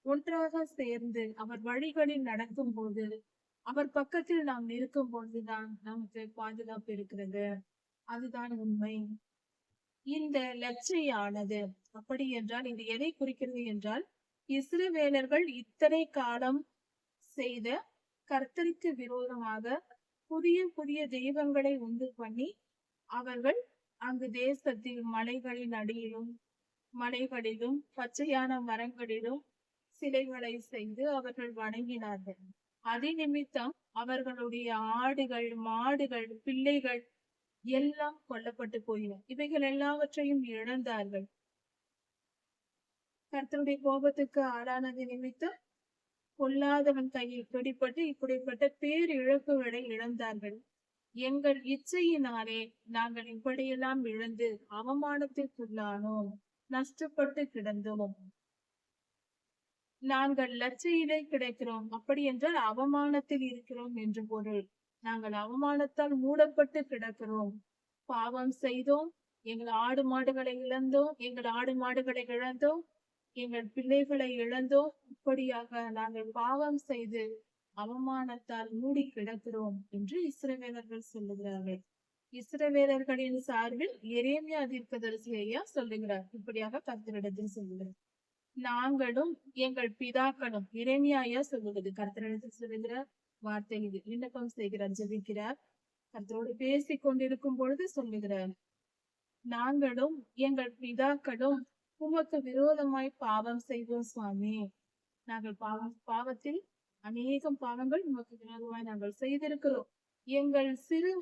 ஒன்றாக சேர்ந்து அவர் வழிகளில் நடக்கும் போது, அவர் பக்கத்தில் நாம் இருக்கும் பொழுதுதான் நமக்கு பாதுகாப்பு இருக்கிறது. அதுதான் உண்மை. இந்த லட்சையானது அப்படி என்றால் இது எதை குறிக்கிறது என்றால், இஸ்ரவேலர்கள் இத்தனை காலம் செய்த கர்த்தருக்கு விரோதமாக புதிய புதிய தெய்வங்களை உண்டு பண்ணி அவர்கள் அங்கு தேசத்தில் மலைகளின் அடியிலும் மலைகளிலும் பச்சையான மரங்களிலும் சிலைகளை செய்து அவர்கள் வணங்கினார்கள். அதே நிமித்தம் அவர்களுடைய ஆடுகள், மாடுகள், பிள்ளைகள் எல்லாம் கொல்லப்பட்டு போயின. இவைகள் எல்லாவற்றையும் இழந்தார்கள். கர்த்தருடைய கோபத்துக்கு ஆளானது நிமித்தம் பொல்லாதவன் கையில் பிடிப்பட்டு இப்படிப்பட்ட பேரிழப்புகளை இழந்தார்கள். எங்கள் இச்சையினாலே நாங்கள் இப்படியெல்லாம் இழந்து அவமானத்திற்குள்ளானோம், நஷ்டப்பட்டு கிடந்தோம். நாங்கள் லட்சையிலே கிடைக்கிறோம், அப்படி என்றால் அவமானத்தில் இருக்கிறோம் என்று பொருள். நாங்கள் அவமானத்தால் மூடப்பட்டு கிடக்கிறோம். பாவம் செய்தோம், எங்கள் ஆடு மாடுகளை இழந்தோம், எங்கள் ஆடு மாடுகளை இழந்தோம், எங்கள் பிள்ளைகளை இழந்தோம். இப்படியாக நாங்கள் பாவம் செய்து அவமானத்தால் மூடி கிடக்கிறோம் என்று இஸ்ரவேலர்கள் சொல்லுகிறார்கள். இஸ்ரவேலர்களின் சார்பில் எரேமியா தீர்க்கதரிசி ஐயா சொல்லுகிறார். இப்படியாக கர்த்தரிடத்தில் சொல்லுகிறார். நாங்களும் எங்கள் பிதாக்களும், எரேமியா ஐயா சொல்லுகிறது, கர்த்தரிடத்தில் சொல்லுகிற வார்த்தை இது. விண்ணப்பம் செய்கிறார், ஜெபிக்கிறார், கர்த்தரோடு பேசிக் கொண்டிருக்கும் பொழுது சொல்லுகிறார், நாங்களும் எங்கள் பிதாக்களும் உமக்கு விரோதமாய் பாவம் செய்வோம் சுவாமி. நாங்கள் பாவத்தில் அநேகம் பாவங்கள் உமக்கு விரோதமாய் நாங்கள் செய்திருக்கிறோம். எங்கள் சிறு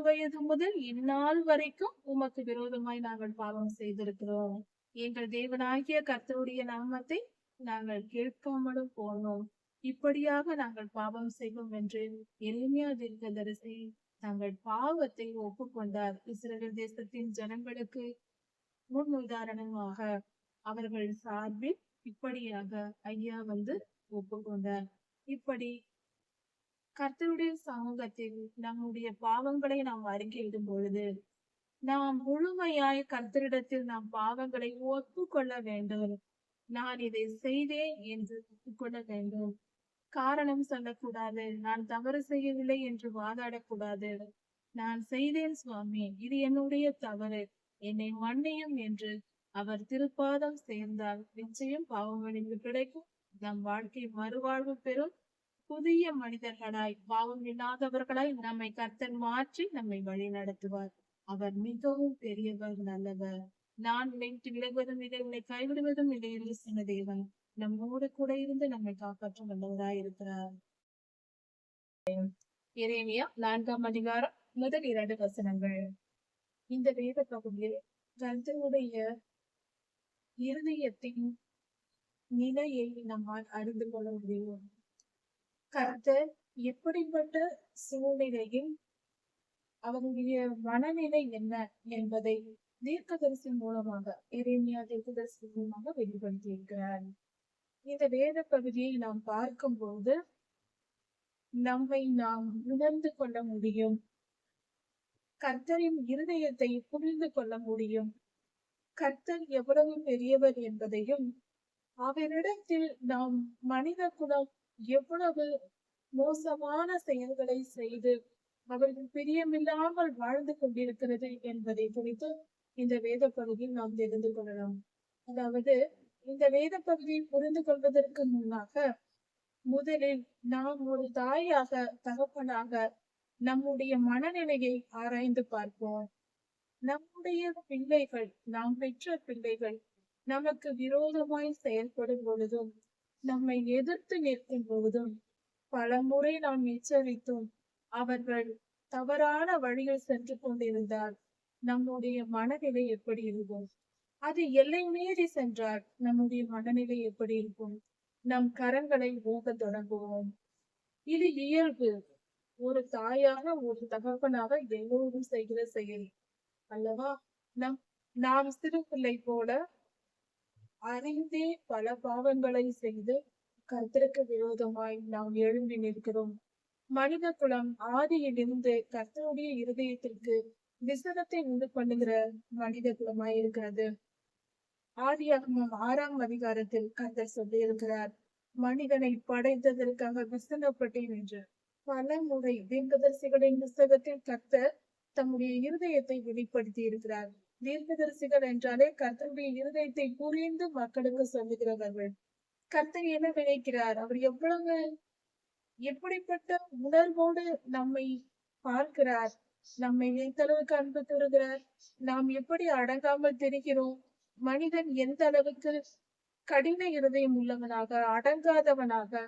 வயது முதல் இந்நாள் வரைக்கும் உமக்கு விரோதமாய் நாங்கள் பாவம் செய்திருக்கிறோம். எங்கள் தேவனாகிய கர்த்தருடைய நாமத்தை நாங்கள் கேட்காமலும் போனோம். இப்படியாக நாங்கள் பாவம் செய்வோம் என்று எரேமியா தீர்க்கதரிசி தங்கள் பாவத்தை ஒப்புக்கொண்டார். இஸ்ரவேல் தேசத்தின் ஜனங்களுக்கு முன் உதாரணமாக அவர்கள் சார்பில் இப்படியாக ஐயா வந்து ஒப்புக்கொண்டார். இப்படி கர்த்தருடைய சமூகத்தில் நம்முடைய பாவங்களை நாம் அறிக்கையிடும் பொழுது நாம் முழுமையாய் கர்த்தரிடத்தில் நாம் பாவங்களை ஒப்புக்கொள்ள வேண்டும். நான் இதை செய்தேன் என்று ஒப்புக்கொள்ள வேண்டும். காரணம் சொல்லக்கூடாது, நான் தவறு செய்யவில்லை என்று வாதாடக்கூடாது. நான் செய்தேன் சுவாமி, இது என்னுடைய தவறு, என்னை மன்னியும் என்று அவர் திருப்பாதம் சேர்ந்தால் நிச்சயம் பாவமன்னிப்பு கிடைக்கும். நம் வாழ்க்கை மறுவாழ்வு பெறும். புதிய மனிதர்களாய், பாவம் இல்லாதவர்களாய் நம்மை கர்த்தர் மாற்றி நம்மை வழி நடத்துவார். அவர் மிகவும் பெரியவர், நல்லவர். நான் விட்டு விலகுவதும் இல்லை, உன்னை கைவிடுவதும் இல்லை என்று சொன்ன தேவன் நம்மோடு கூட இருந்து நம்மை காப்பாற்ற வல்லவராய் இருக்கிறார். எரேமியா 4ஆம் அதிகாரம் முதல் 2 வசனங்கள். இந்த வேத பகுதியில் கர்த்தருடைய இருதயத்தின் நிலையை நம்மால் அறிந்து கொள்ள முடியும். கர்த்தர் எப்படிப்பட்ட சூழ்நிலையில் அவருடைய மனநிலை என்ன என்பதை தீர்க்கதரிசி மூலமாக, எரேமியா தீர்க்கதரிசி மூலமாக வெளிப்படுத்தி இருக்கிறார். இந்த வேத பகுதியை நாம் பார்க்கும்போது நம்மை நாம் உணர்ந்து கொள்ள முடியும். கர்த்தரின் இருதயத்தை புரிந்து கொள்ள முடியும். கர்த்தர் எவ்வளவு பெரியவர் என்பதையும், அவரிடத்தில் நாம் மனித குலம் எவ்வளவு மோசமான செயல்களை செய்து அவர்கள் பிரியமில்லாமல் வாழ்ந்து கொண்டிருக்கிறது என்பதை குறித்து இந்த வேத பகுதியில் நாம் தெரிந்து கொள்ளலாம். அதாவது இந்த வேத பகுதியை புரிந்து கொள்வதற்கு முன்னாக முதலில் நாம் ஒரு தாயாக, தகப்பனாக நம்முடைய மனநிலையை ஆராய்ந்து பார்ப்போம். நம்முடைய பிள்ளைகள், நாம் பெற்ற பிள்ளைகள் நமக்கு விரோதமாய் செயல்படும் பொழுதும், நம்மை எதிர்த்து நிற்கும் பொழுதும், பல முறை நாம் எச்சரித்தும் அவர்கள் தவறான வழியில் சென்று கொண்டிருந்தால் நம்முடைய மனநிலை எப்படி இருக்கும்? அது எல்லை மீறி சென்றால் நம்முடைய மனநிலை எப்படி இருக்கும்? நம் கரங்களை ஊக தொடங்குவோம். இது இயல்பு. ஒரு தாயாக, ஒரு தகப்பனாக எல்லோரும் செய்கிற செயல் அல்லவா? நாம் சிறு பிள்ளை போல அறிந்தே பல பாவங்களை செய்து கர்த்தருக்கு விரோதமாய் நாம் எழும்பி நிற்கிறோம். மனித குலம் ஆதியிலிருந்து கர்த்தருடைய இருதயத்திற்கு விசனத்தை உண்டு பண்ணுகிற மனித குலமாய் இருக்கிறது. ஆதியாகமம் 6ஆம் அதிகாரத்தில் கர்த்தர் சொல்லி இருக்கிறார், மனிதனை படைத்ததற்காக விசனப்பட்டேன் என்று. பல முறை தீர்க்கதரிசிகளின் புஸ்தகத்தில் கர்த்தர் தம்முடைய இருதயத்தை வெளிப்படுத்தி இருக்கிறார். தீர்க்கதரிசிகள் என்றாலே கர்த்தருடைய இருதயத்தை புரிந்து மக்களுக்கு சொல்லுகிறவர்கள். கர்த்தர் என்ன நினைக்கிறார்? அவர் எவ்வளவு எப்படிப்பட்ட உணர்வோடு நம்மை பார்க்கிறார், நம்மை எந்த அளவுக்கு அன்பு தருகிறார், நாம் எப்படி அடங்காமல் தெரிகிறோம், மனிதன் எந்த அளவுக்கு கடின இருதயம் உள்ளவனாக, அடங்காதவனாக,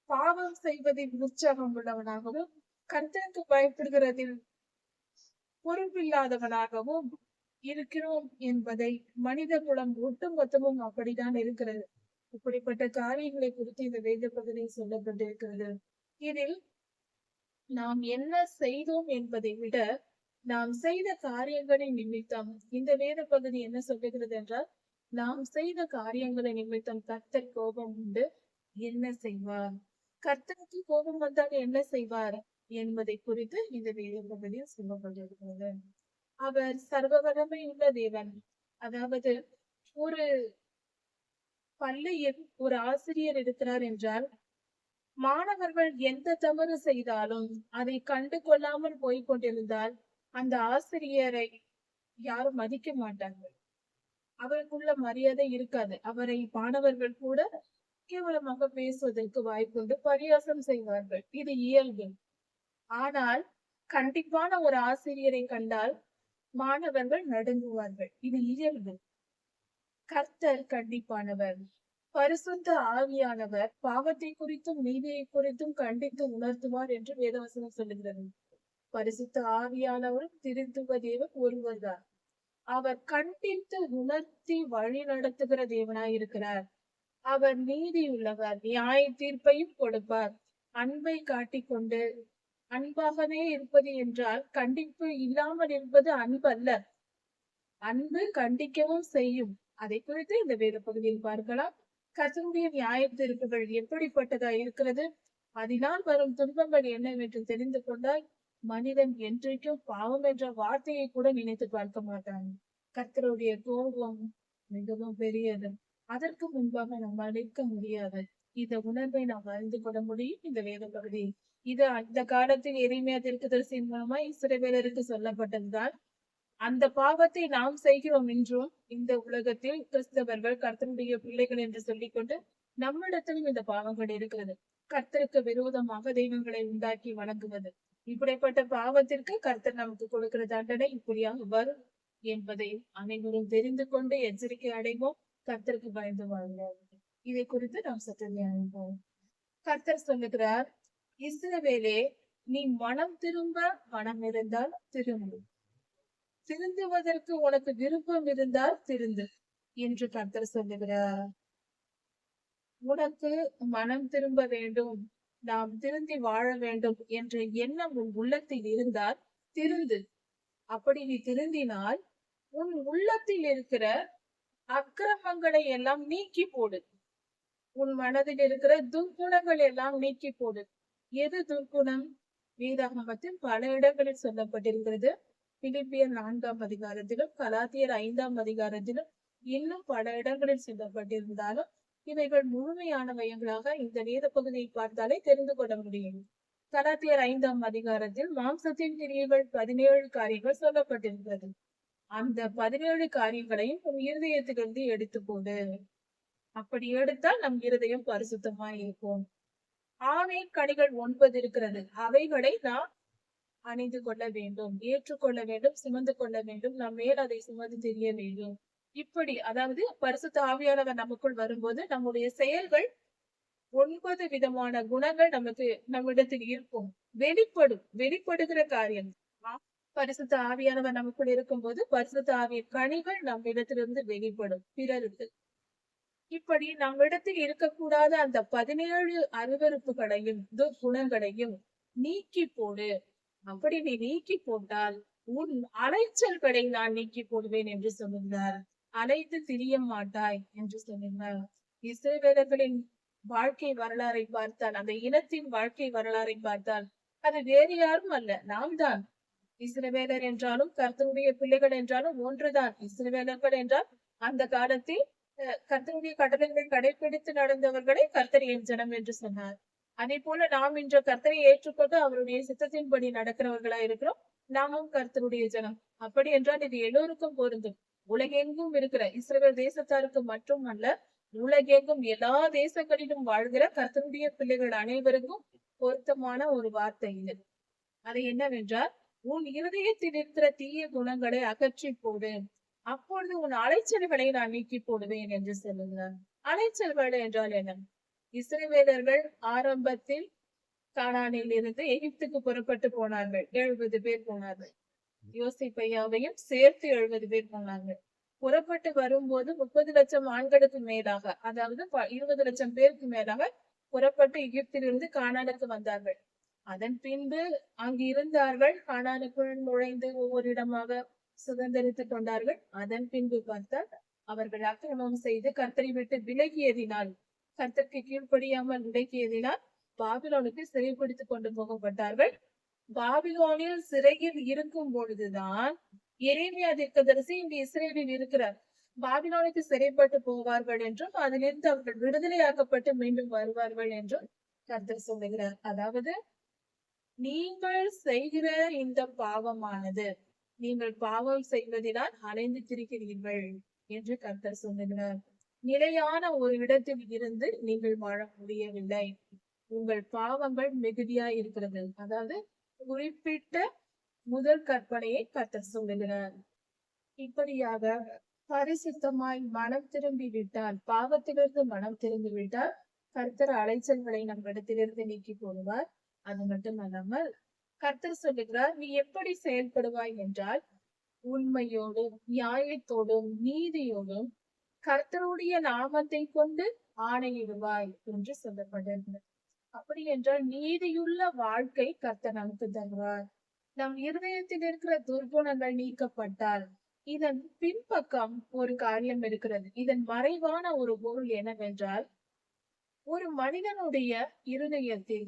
பாவம் செய்வதில் உற்சாகம் உள்ளவனாகவும், கர்த்தருக்கு பயப்படுகிறதில் பொறுப்பில்லாதவனாகவும் இருக்கிறோம் என்பதை மனித குலம் ஒட்டுமொத்தமும் அப்படித்தான் இருக்கிறது. இப்படிப்பட்ட காரியங்களை குறித்து இந்த வேத பகுதியில் சொல்லப்பட்டிருக்கிறது. இதில் நாம் என்ன செய்தோம் என்பதை விட நாம் செய்த காரியங்களின் நிமித்தம் இந்த வேத பகுதி என்ன சொல்லுகிறது என்றால், நாம் செய்த காரியங்களை நிமித்தம் கர்த்தர் கோபம் உண்டு, என்ன செய்வார், கர்த்தருக்கு கோபம் வந்தால் என்ன செய்வார் என்பதை குறித்து இந்த வேத பகுதியில் சொல்லப்பட்டிருக்கிறது. அவர் சர்வ வல்லமை உள்ள தேவன். அதாவது ஒரு பள்ளியில் ஒரு ஆசிரியர் இருக்கிறார் என்றால், மாணவர்கள் எந்த தவறு செய்தாலும் அதை கண்டு கொள்ளாமல் போய் கொண்டிருந்தால் அந்த ஆசிரியரை யாரும் மதிக்க மாட்டார்கள். அவருக்குள்ள மரியாதை இருக்காது. அவரை மாணவர்கள் கூட கேவலமாக பேசுவதற்கு வாய்ப்புண்டு, பரியாசம் செய்வார்கள். இது இயல்பு. ஆனால் கண்டிப்பான ஒரு ஆசிரியரை கண்டால் மாணவர்கள் நடுங்குவார்கள். இது இயல்பு. கர்த்தர் கண்டிப்பானவர். பரிசுத்த ஆவியானவர் பாவத்தை குறித்தும் நீதியை குறித்தும் கண்டித்து உணர்த்துவார் என்று வேதவசனம் சொல்லுகிறது. பரிசுத்த ஆவியானவரும் திருத்துவ தேவன் ஒருவர்தான். அவர் கண்டித்து உணர்த்தி வழி நடத்துகிற தேவனாய் இருக்கிறார். அவர் நீதி உள்ளவர், நியாய தீர்ப்பையும் கொடுப்பார். அன்பை காட்டிக்கொண்டு அன்பாகவே இருப்பது என்றால் கண்டிப்பு இல்லாமல் இருப்பது அன்பு அல்ல. அன்பு கண்டிக்கவும் செய்யும். அதை குறித்து இந்த வேத பகுதியில் பார்க்கலாம். கர்த்தருடைய நியாய தீர்ப்புகள் எப்படிப்பட்டதா இருக்கிறது, அதனால் வரும் துன்பங்கள் என்னவென்று தெரிந்து கொண்டால் மனிதன் என்றைக்கும் பாவம் என்ற வார்த்தையை கூட நினைத்து பார்க்க மாட்டான். கர்த்தருடைய கோபம் மிகவும் பெரியது. அதற்கு முன்பாக நம்மால் நிற்க முடியாது. இந்த உணர்வை நாம் அறிந்து கொள்ள முடியும் இந்த வேத பகுதி. இது அந்த காலத்தில் எளிமையா தீர்க்கதரிசியின் மூலமா இஸ்ரவேலருக்கு சொல்லப்பட்டதுதான். அந்த பாவத்தை நாம் செய்கிறோம் என்றும் இந்த உலகத்தில் கிறிஸ்தவர்கள் கர்த்தருடைய பிள்ளைகள் என்று சொல்லிக்கொண்டு நம்மிடத்திலும் இந்த பாவங்கள் இருக்கிறது. கர்த்தருக்கு விரோதமாக தெய்வங்களை உண்டாக்கி வணங்குவது, இப்படிப்பட்ட பாவத்திற்கு கர்த்தர் நமக்கு கொடுக்கிற தண்டனை இப்படியாக வரும் என்பதை அனைவரும் தெரிந்து கொண்டு எச்சரிக்கை அடைவோம். கர்த்தருக்கு பயந்து வாழ்வோம். இதை குறித்து நாம் சற்று தியானிப்போம். கர்த்தர் சொல்லுகிறார், இஸ்ரவேலே, நீ மனம் திரும்ப மனம் இருந்தால் திரும்பு, திருந்துவதற்கு உனக்கு விருப்பம் இருந்தால் திருந்து என்று கர்த்தர் சொல்லுகிறார். உனக்கு மனம் திரும்ப வேண்டும், நாம் திருந்தி வாழ வேண்டும் என்ற எண்ணம் உன் உள்ளத்தில் இருந்தால் திருந்து. அப்படி நீ திருந்தினால் உன் உள்ளத்தில் இருக்கிற அக்கிரமங்களை எல்லாம் நீக்கி போடு. உன் மனதில் இருக்கிற துர்க்குணங்கள் எல்லாம் நீக்கி போடு. எது துர்க்குணம்? வேதாகமத்தில் பல இடங்களில் சொல்லப்பட்டிருக்கிறது. பிலிப்பியர் 4ஆம் அதிகாரத்திலும் கலாத்தியர் 5ஆம் அதிகாரத்திலும் இன்னும் பல இடங்களில் சொல்லப்பட்டிருந்தாலும் இவைகள் முழுமையானவைகளாக இந்த வேத பகுதியை பார்த்தாலே தெரிந்து கொள்ள முடியும். கலாத்தியர் 5ஆம் அதிகாரத்தில் மாம்சத்தின் கிரியைகள் 17 காரியங்கள் சொல்லப்பட்டிருக்கிறது. அந்த 17 காரியங்களையும் உன் இருதயத்திலிருந்து எடுத்து போடு. அப்படி எடுத்தால் நம் இருதயம் பரிசுத்தமா இருக்கும். ஆவின் கனிகள் 9 இருக்கிறது. அவைகளை நாம் அணிந்து கொள்ள வேண்டும், ஏற்றுக்கொள்ள வேண்டும், சுமந்து கொள்ள வேண்டும். நம் மேல் அதை சுமந்து தெரிய வேண்டும். இப்படி அதாவது பரிசுத்த ஆவியானவர் நமக்குள் வரும்போது நம்முடைய செயல்கள் 9 விதமான குணங்கள் நமக்கு நம்மிடத்தில் இருக்கும், வெளிப்படுகிற காரியம். பரிசுத்த ஆவியானவர் நமக்குள் இருக்கும்போது பரிசுத்த ஆவியின் கனிகள் நம் இடத்திலிருந்து வெளிப்படும் பிறருக்கு. இப்படி நம்மிடத்தில் இருக்கக்கூடாத அந்த 17 அருவருப்புகளையும் துர்குணங்களையும் நீக்கி போடு. அப்படி நீ நீக்கி போட்டால் உன் அலைச்சல்களை நான் நீக்கி போடுவேன் என்று சொல்லுகிறார். அலைத்து திரிய மாட்டாய் என்று சொல்லுகிறார். இஸ்ரவேலர்களின் வாழ்க்கை வரலாறை பார்த்தால், அந்த இனத்தின் வாழ்க்கை வரலாறை பார்த்தால் அது வேறு யாரும் அல்ல, நாம் தான். இஸ்ரவேலர் என்றாலும் கர்த்தருடைய பிள்ளைகள் என்றாலும் ஒன்றுதான். இஸ்ரவேலர்கள் என்றால் அந்த காலத்தில் கர்த்தருடைய கட்டளைகளை கடைபிடித்து நடந்தவர்களை கர்த்தர் என் ஜனம் என்று சொன்னார். அதே போல நாம் இன்று கர்த்தரை ஏற்றுக்கொண்டு அவருடைய சித்தத்தின்படி நடக்கிறவர்களா இருக்கிறோம். நாமும் கர்த்தருடைய ஜனம். அப்படி என்றால் இது எல்லோருக்கும் பொருந்தும். உலகெங்கும் இருக்கிற இஸ்ரவேல் தேசத்தாருக்கு மட்டும் அல்ல, உலகெங்கும் எல்லா தேசங்களிலும் வாழ்கிற கர்த்தருடைய பிள்ளைகள் அனைவருக்கும் பொருத்தமான ஒரு வார்த்தை இது. அது என்னவென்றால், உன் இருதயத்தில் இருக்கிற தீய குணங்களை அகற்றி போடு, அப்பொழுது உன் அலைச்சல்களை நான் நீக்கி போடுவேன் என்று சொல்லுகிறார். அலைச்சல்கள் என்றால் என்ன? இஸ்ரவேலர்கள் ஆரம்பத்தில் கானானில் இருந்து எகிப்துக்கு புறப்பட்டு போனார்கள். 70 பேர் போனார்கள். யோசிப்பையாவையும் சேர்த்து 70 பேர் போனார்கள். புறப்பட்டு வரும்போது 30 லட்சம் ஆண்களுக்கு மேலாக, அதாவது 20 லட்சம் பேருக்கு மேலாக புறப்பட்டு எகிப்திலிருந்து கானானுக்கு வந்தார்கள். அதன் பின்பு அங்கு இருந்தார்கள். கானானுக்குள் நுழைந்து ஒவ்வொரு இடமாக சுதந்திரித்துக் கொண்டார்கள். அதன் பின்பு பார்த்தால் அவர்கள் அக்கிரமம் செய்து கர்த்தரை விட்டு விலகியதினால், கர்த்தருக்கு கீழ்ப்படியாமல் விலகியதினால் பாபிலோனுக்கு சிறைப்பிடித்துக் கொண்டு போகப்பட்டார்கள். பாபிலோனில் சிறையில் இருக்கும் பொழுதுதான் எரேமியா தீர்க்கதரிசி இங்கு இஸ்ரேலில் இருக்கிறார். பாபிலோனுக்கு சிறைப்பட்டு போவார்கள் என்றும் அதிலிருந்து அவர்கள் விடுதலையாக்கப்பட்டு மீண்டும் வருவார்கள் என்றும் கர்த்தர் சொல்லுகிறார். அதாவது, நீங்கள் செய்கிற இந்த பாவமானது, நீங்கள் பாவம் செய்வதினால் அலைந்து திரிகிறீர்கள் என்று கர்த்தர் சொல்லுகிறார். நிலையான ஒரு இடத்தில் இருந்து நீங்கள் வாழ முடியவில்லை. உங்கள் பாவங்கள் மிகுதியாய் இருக்கிறது. அதாவது குறிப்பிட்ட முதல் கற்பனையை கர்த்தர் சொல்லுகிறார். இப்படியாக பரிசுத்தமாய் மனம் திரும்பி விட்டால், பாவத்திலிருந்து மனம் திரும்பி விட்டால் கர்த்தர் அலைச்சல்களை நம்மிடத்திலிருந்து நீக்கி போடுவார். அது மட்டுமல்லாமல் கர்த்தர் சொல்லுகிறார், நீ எப்படி செயல்படுவாய் என்றால், உண்மையோடும் நியாயத்தோடும் நீதியோடும் கர்த்தருடைய நாமத்தை கொண்டு ஆணையிடுவாய் என்று சொல்லப்பட்டிருக்கிறது. அப்படி என்றால் நீதியுள்ள வாழ்க்கை கர்த்தர் நமக்கு தருவார். நம் இருதயத்தில் இருக்கிற துர்குணங்கள் நீக்கப்பட்டால் இதன் பின்பக்கம் ஒரு காரியம் இருக்கிறது. இதன் மறைவான ஒரு பொருள் என்னவென்றால், ஒரு மனிதனுடைய இருதயத்தில்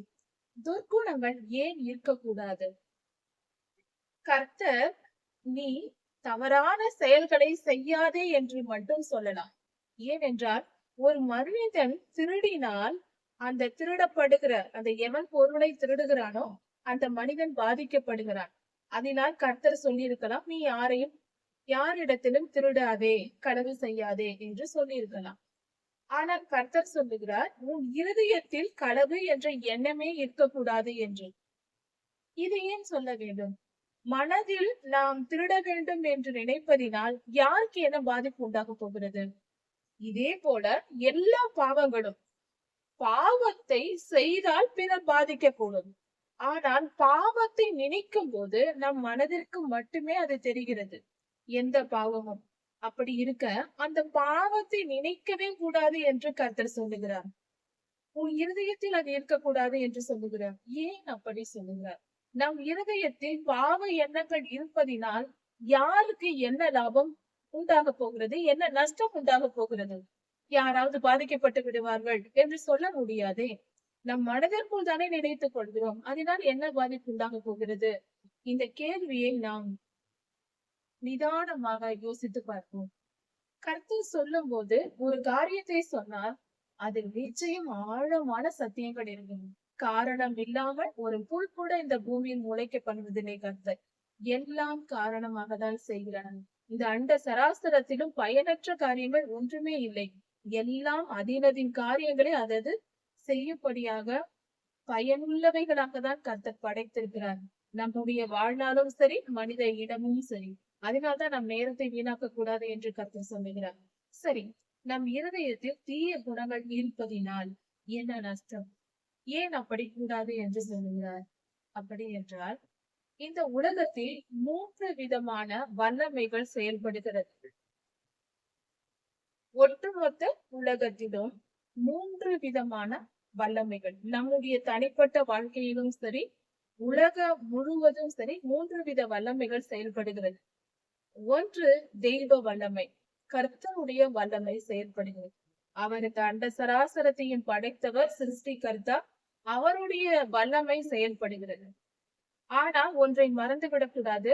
துர்குணங்கள் ஏன் இருக்கக்கூடாது? கர்த்தர் நீ தவறான செயல்களை செய்யாதே என்று மட்டும் சொல்லலாம். ஏனென்றால், ஒரு மனிதன் திருடினால் அந்த திருடப்படுகிற அந்த எவன் பொருளை திருடுகிறானோ அந்த மனிதன் பாதிக்கப்படுகிறான். அதனால் கர்த்தர் சொல்லியிருக்கலாம், நீ யாரிடத்திலும் திருடாதே, களவு செய்யாதே என்று சொல்லியிருக்கலாம். ஆனால் கர்த்தர் சொல்லுகிறார், உன் இருதயத்தில் களவு என்ற எண்ணமே இருக்கக்கூடாது என்று. இது ஏன் சொல்ல வேண்டும்? மனதில் நாம் திருட வேண்டும் என்று நினைப்பதினால் யாருக்கு என்ன பாதிப்பு உண்டாக போகிறது? இதே போல எல்லா பாவங்களும், பாவத்தை செய்தால் பிறர் பாதிக்கக்கூடும். ஆனால் பாவத்தை நினைக்கும் போது நம் மனதிற்கு மட்டுமே அது தெரிகிறது, எந்த பாவமும். அப்படி இருக்க அந்த பாவத்தை நினைக்கவே கூடாது என்று கர்த்தர் சொல்லுகிறார். உன் இருதயத்தில் அது இருக்கக்கூடாது என்று சொல்லுகிறார். ஏன் அப்படி சொல்லுகிறார்? நம் இருதயத்தில் பாவ எண்ணங்கள் இருப்பதினால் யாருக்கு என்ன லாபம் உண்டாக போகிறது, என்ன நஷ்டம் உண்டாக போகிறது? யாராவது பாதிக்கப்பட்டு விடுவார்கள் என்று சொல்ல முடியாதே. நம் மனதிற்குள் தானே நினைத்துக் கொள்கிறோம். அதனால் என்ன பாதிப்பு உண்டாக போகிறது? இந்த கேள்வியை நாம் நிதானமாக யோசித்து பார்ப்போம். கர்த்தர் சொல்லும் போது ஒரு காரியத்தை சொன்னால் அதில் நிச்சயம் ஆழமான சத்தியங்கள் இருக்கும். காரணம் இல்லாமல் ஒரு புல் கூட இந்த பூமியில் முளைக்க பண்ணுவதில்லை கர்த்தர். எல்லாம் காரணமாக தான் செய்கிறார். இந்த அண்ட சராசரத்திலும் பயனற்ற காரியங்கள் ஒன்றுமே இல்லை. எல்லாம் அதீனத்தின் காரியங்களை அதது செய்யும்படியாக பயனுள்ளவைகளாக தான் கர்த்தர் படைத்திருக்கிறார். நம்முடைய வாழ்நாளும் சரி, மனித இடமும் சரி. அதனால்தான் நம் நேரத்தை வீணாக்க கூடாது என்று கர்த்தர் சொல்லுகிறார். சரி, நம் இருதயத்தில் தீய குணங்கள் இருப்பதினால் என்ன நஷ்டம்? ஏன் அப்படி கூடாது என்று சொல்லுகிறார்? அப்படி என்றால், இந்த உலகத்தில் 3 விதமான வல்லமைகள் செயல்படுகிறது. ஒட்டுமொத்த உலகத்திலும் 3 விதமான வல்லமைகள், நம்முடைய தனிப்பட்ட வாழ்க்கையிலும் சரி, உலகம் முழுவதும் சரி, 3 வித வல்லமைகள் செயல்படுகிறது. ஒன்று தெய்வ வல்லமை, கர்த்தருடைய வல்லமை செயல்படுகிறது. அவருக்கு அண்ட சராசரத்தையும் படைத்தவர் சிருஷ்டிகர்த்தா, அவருடைய வல்லமை செயல்படுகிறது. ஆனா ஒன்றை மறந்துவிடக் கூடாது.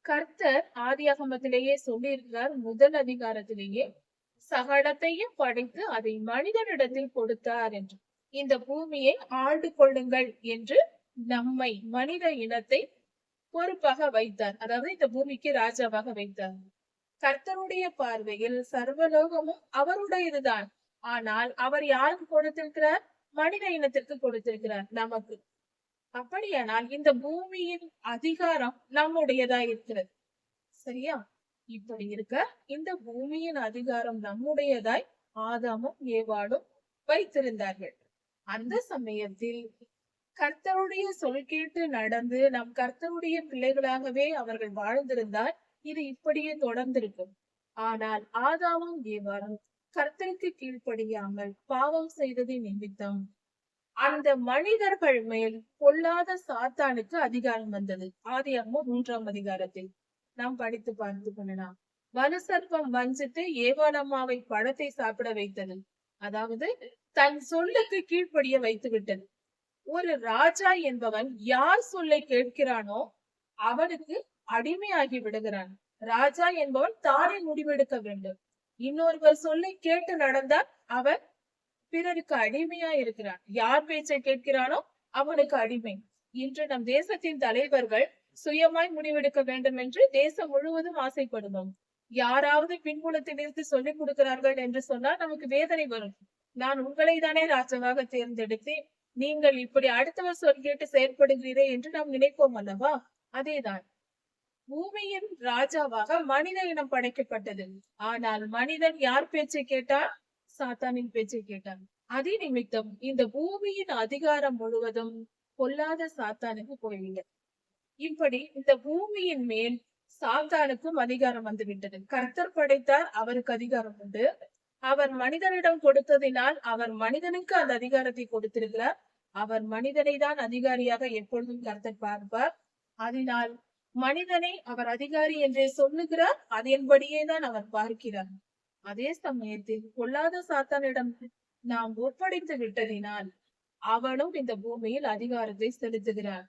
கர்த்தர் ஆதியாகமத்திலேயே சொல்லியிருக்கிறார், முதல் அதிகாரத்திலேயே, சகலத்தையும் படைத்து அதை மனிதனிடத்தில் கொடுத்தார் என்று. இந்த பூமியை ஆண்டு கொள்ளுங்கள் என்று நம்மை, மனித இனத்தை பொறுப்பாக வைத்தார். அதாவது இந்த பூமிக்கு ராஜாவாக வைத்தார். கர்த்தருடைய பார்வையில் சர்வலோகமும் அவருடையதுதான். ஆனால் அவர் யாருக்கு கொடுத்திருக்கிறார்? மனித இனத்திற்கு கொடுத்திருக்கிறார், நமக்கு. அப்படியானால் இந்த பூமியின் அதிகாரம் நம்முடையதா இருக்கிறது. சரியா? இப்படி இருக்க இந்த பூமியின் அதிகாரம் நம்முடையதாய் ஆதாமும் ஏவாளும் வைத்திருந்தார்கள். அந்த சமயத்தில் கர்த்தருடைய சொல் கேட்டு நடந்து நம் கர்த்தருடைய பிள்ளைகளாகவே அவர்கள் வாழ்ந்திருந்தால் இது இப்படியே தொடர்ந்திருக்கும். ஆனால் ஆதாமும் ஏவாளும் கர்த்தருக்கு கீழ்ப்படியாமல் பாவம் செய்ததின் நிமித்தம் அந்த மனிதர்கள் மேல் பொல்லாத சாத்தானுக்கு அதிகாரம் வந்தது. ஆதியாகமம் 3ஆம் அதிகாரத்தில் நாம் படித்து பார்த்து பண்ணலாம். வலுசர்ப்பம் வஞ்சித்து ஏவாளம்மாவை பழத்தை சாப்பிட வைத்தது. அதாவது தன் சொல்லுக்கு கீழ்ப்படிய வைத்து விட்டது. ஒரு ராஜா என்பவன் யார் சொல்லை கேட்கிறானோ அவனுக்கு அடிமையாகி விடுகிறான். ராஜா என்பவன் தானே முடிவெடுக்க வேண்டும். இன்னொருவர் சொல்லை கேட்டு நடந்தால் அவன் பிறருக்கு அடிமையா இருக்கிறான். யார் பேச்சை கேட்கிறானோ அவனுக்கு அடிமை. இன்று நம் தேசத்தின் தலைவர்கள் சுயமாய் முடிவெடுக்க வேண்டும் என்று தேசம் முழுவதும் ஆசைப்படுவோம். யாராவது பின்புலத்தில் இருந்து சொல்லிக் கொடுக்கிறார்கள் என்று சொன்னால் நமக்கு வேதனை வரும். நான் உங்களை தானே ராஜாவாக தேர்ந்தெடுத்தேன், நீங்கள் இப்படி அடுத்தவர் சொல் கேட்டு செயற்படுகிறீரே என்று நாம் நினைப்போம் அல்லவா? அதேதான் பூமியின் ராஜாவாக மனித இனம் படைக்கப்பட்டது. ஆனால் மனிதன் யார் பேச்சை கேட்டான்? சாத்தானின் பேச்சை கேட்டான். அதே நிமித்தம் இந்த பூமியின் அதிகாரம் முழுவதும் பொல்லாத சாத்தானுக்கு போய்விட்டது. இப்படி இந்த பூமியின் மேல் சாத்தானுக்கும் அதிகாரம் வந்துவிட்டது. கர்த்தர் படைத்தார், அவருக்கு அதிகாரம் உண்டு. அவர் மனிதனிடம் கொடுத்ததினால் அவர் மனிதனுக்கு அந்த அதிகாரத்தை கொடுத்திருக்கிறார். அவர் மனிதனை தான் அதிகாரியாக எப்பொழுதும் கர்த்தர் பார்ப்பார். அதனால் மனிதனை அவர் அதிகாரி என்றே சொல்லுகிறார். அதன்படியே தான் அவர் பார்க்கிறார். அதே சமயத்தில் பொல்லாத சாத்தானிடம் நாம் ஒப்படைத்து விட்டதினால் அவனும் இந்த பூமியில் அதிகாரத்தை செலுத்துகிறார்.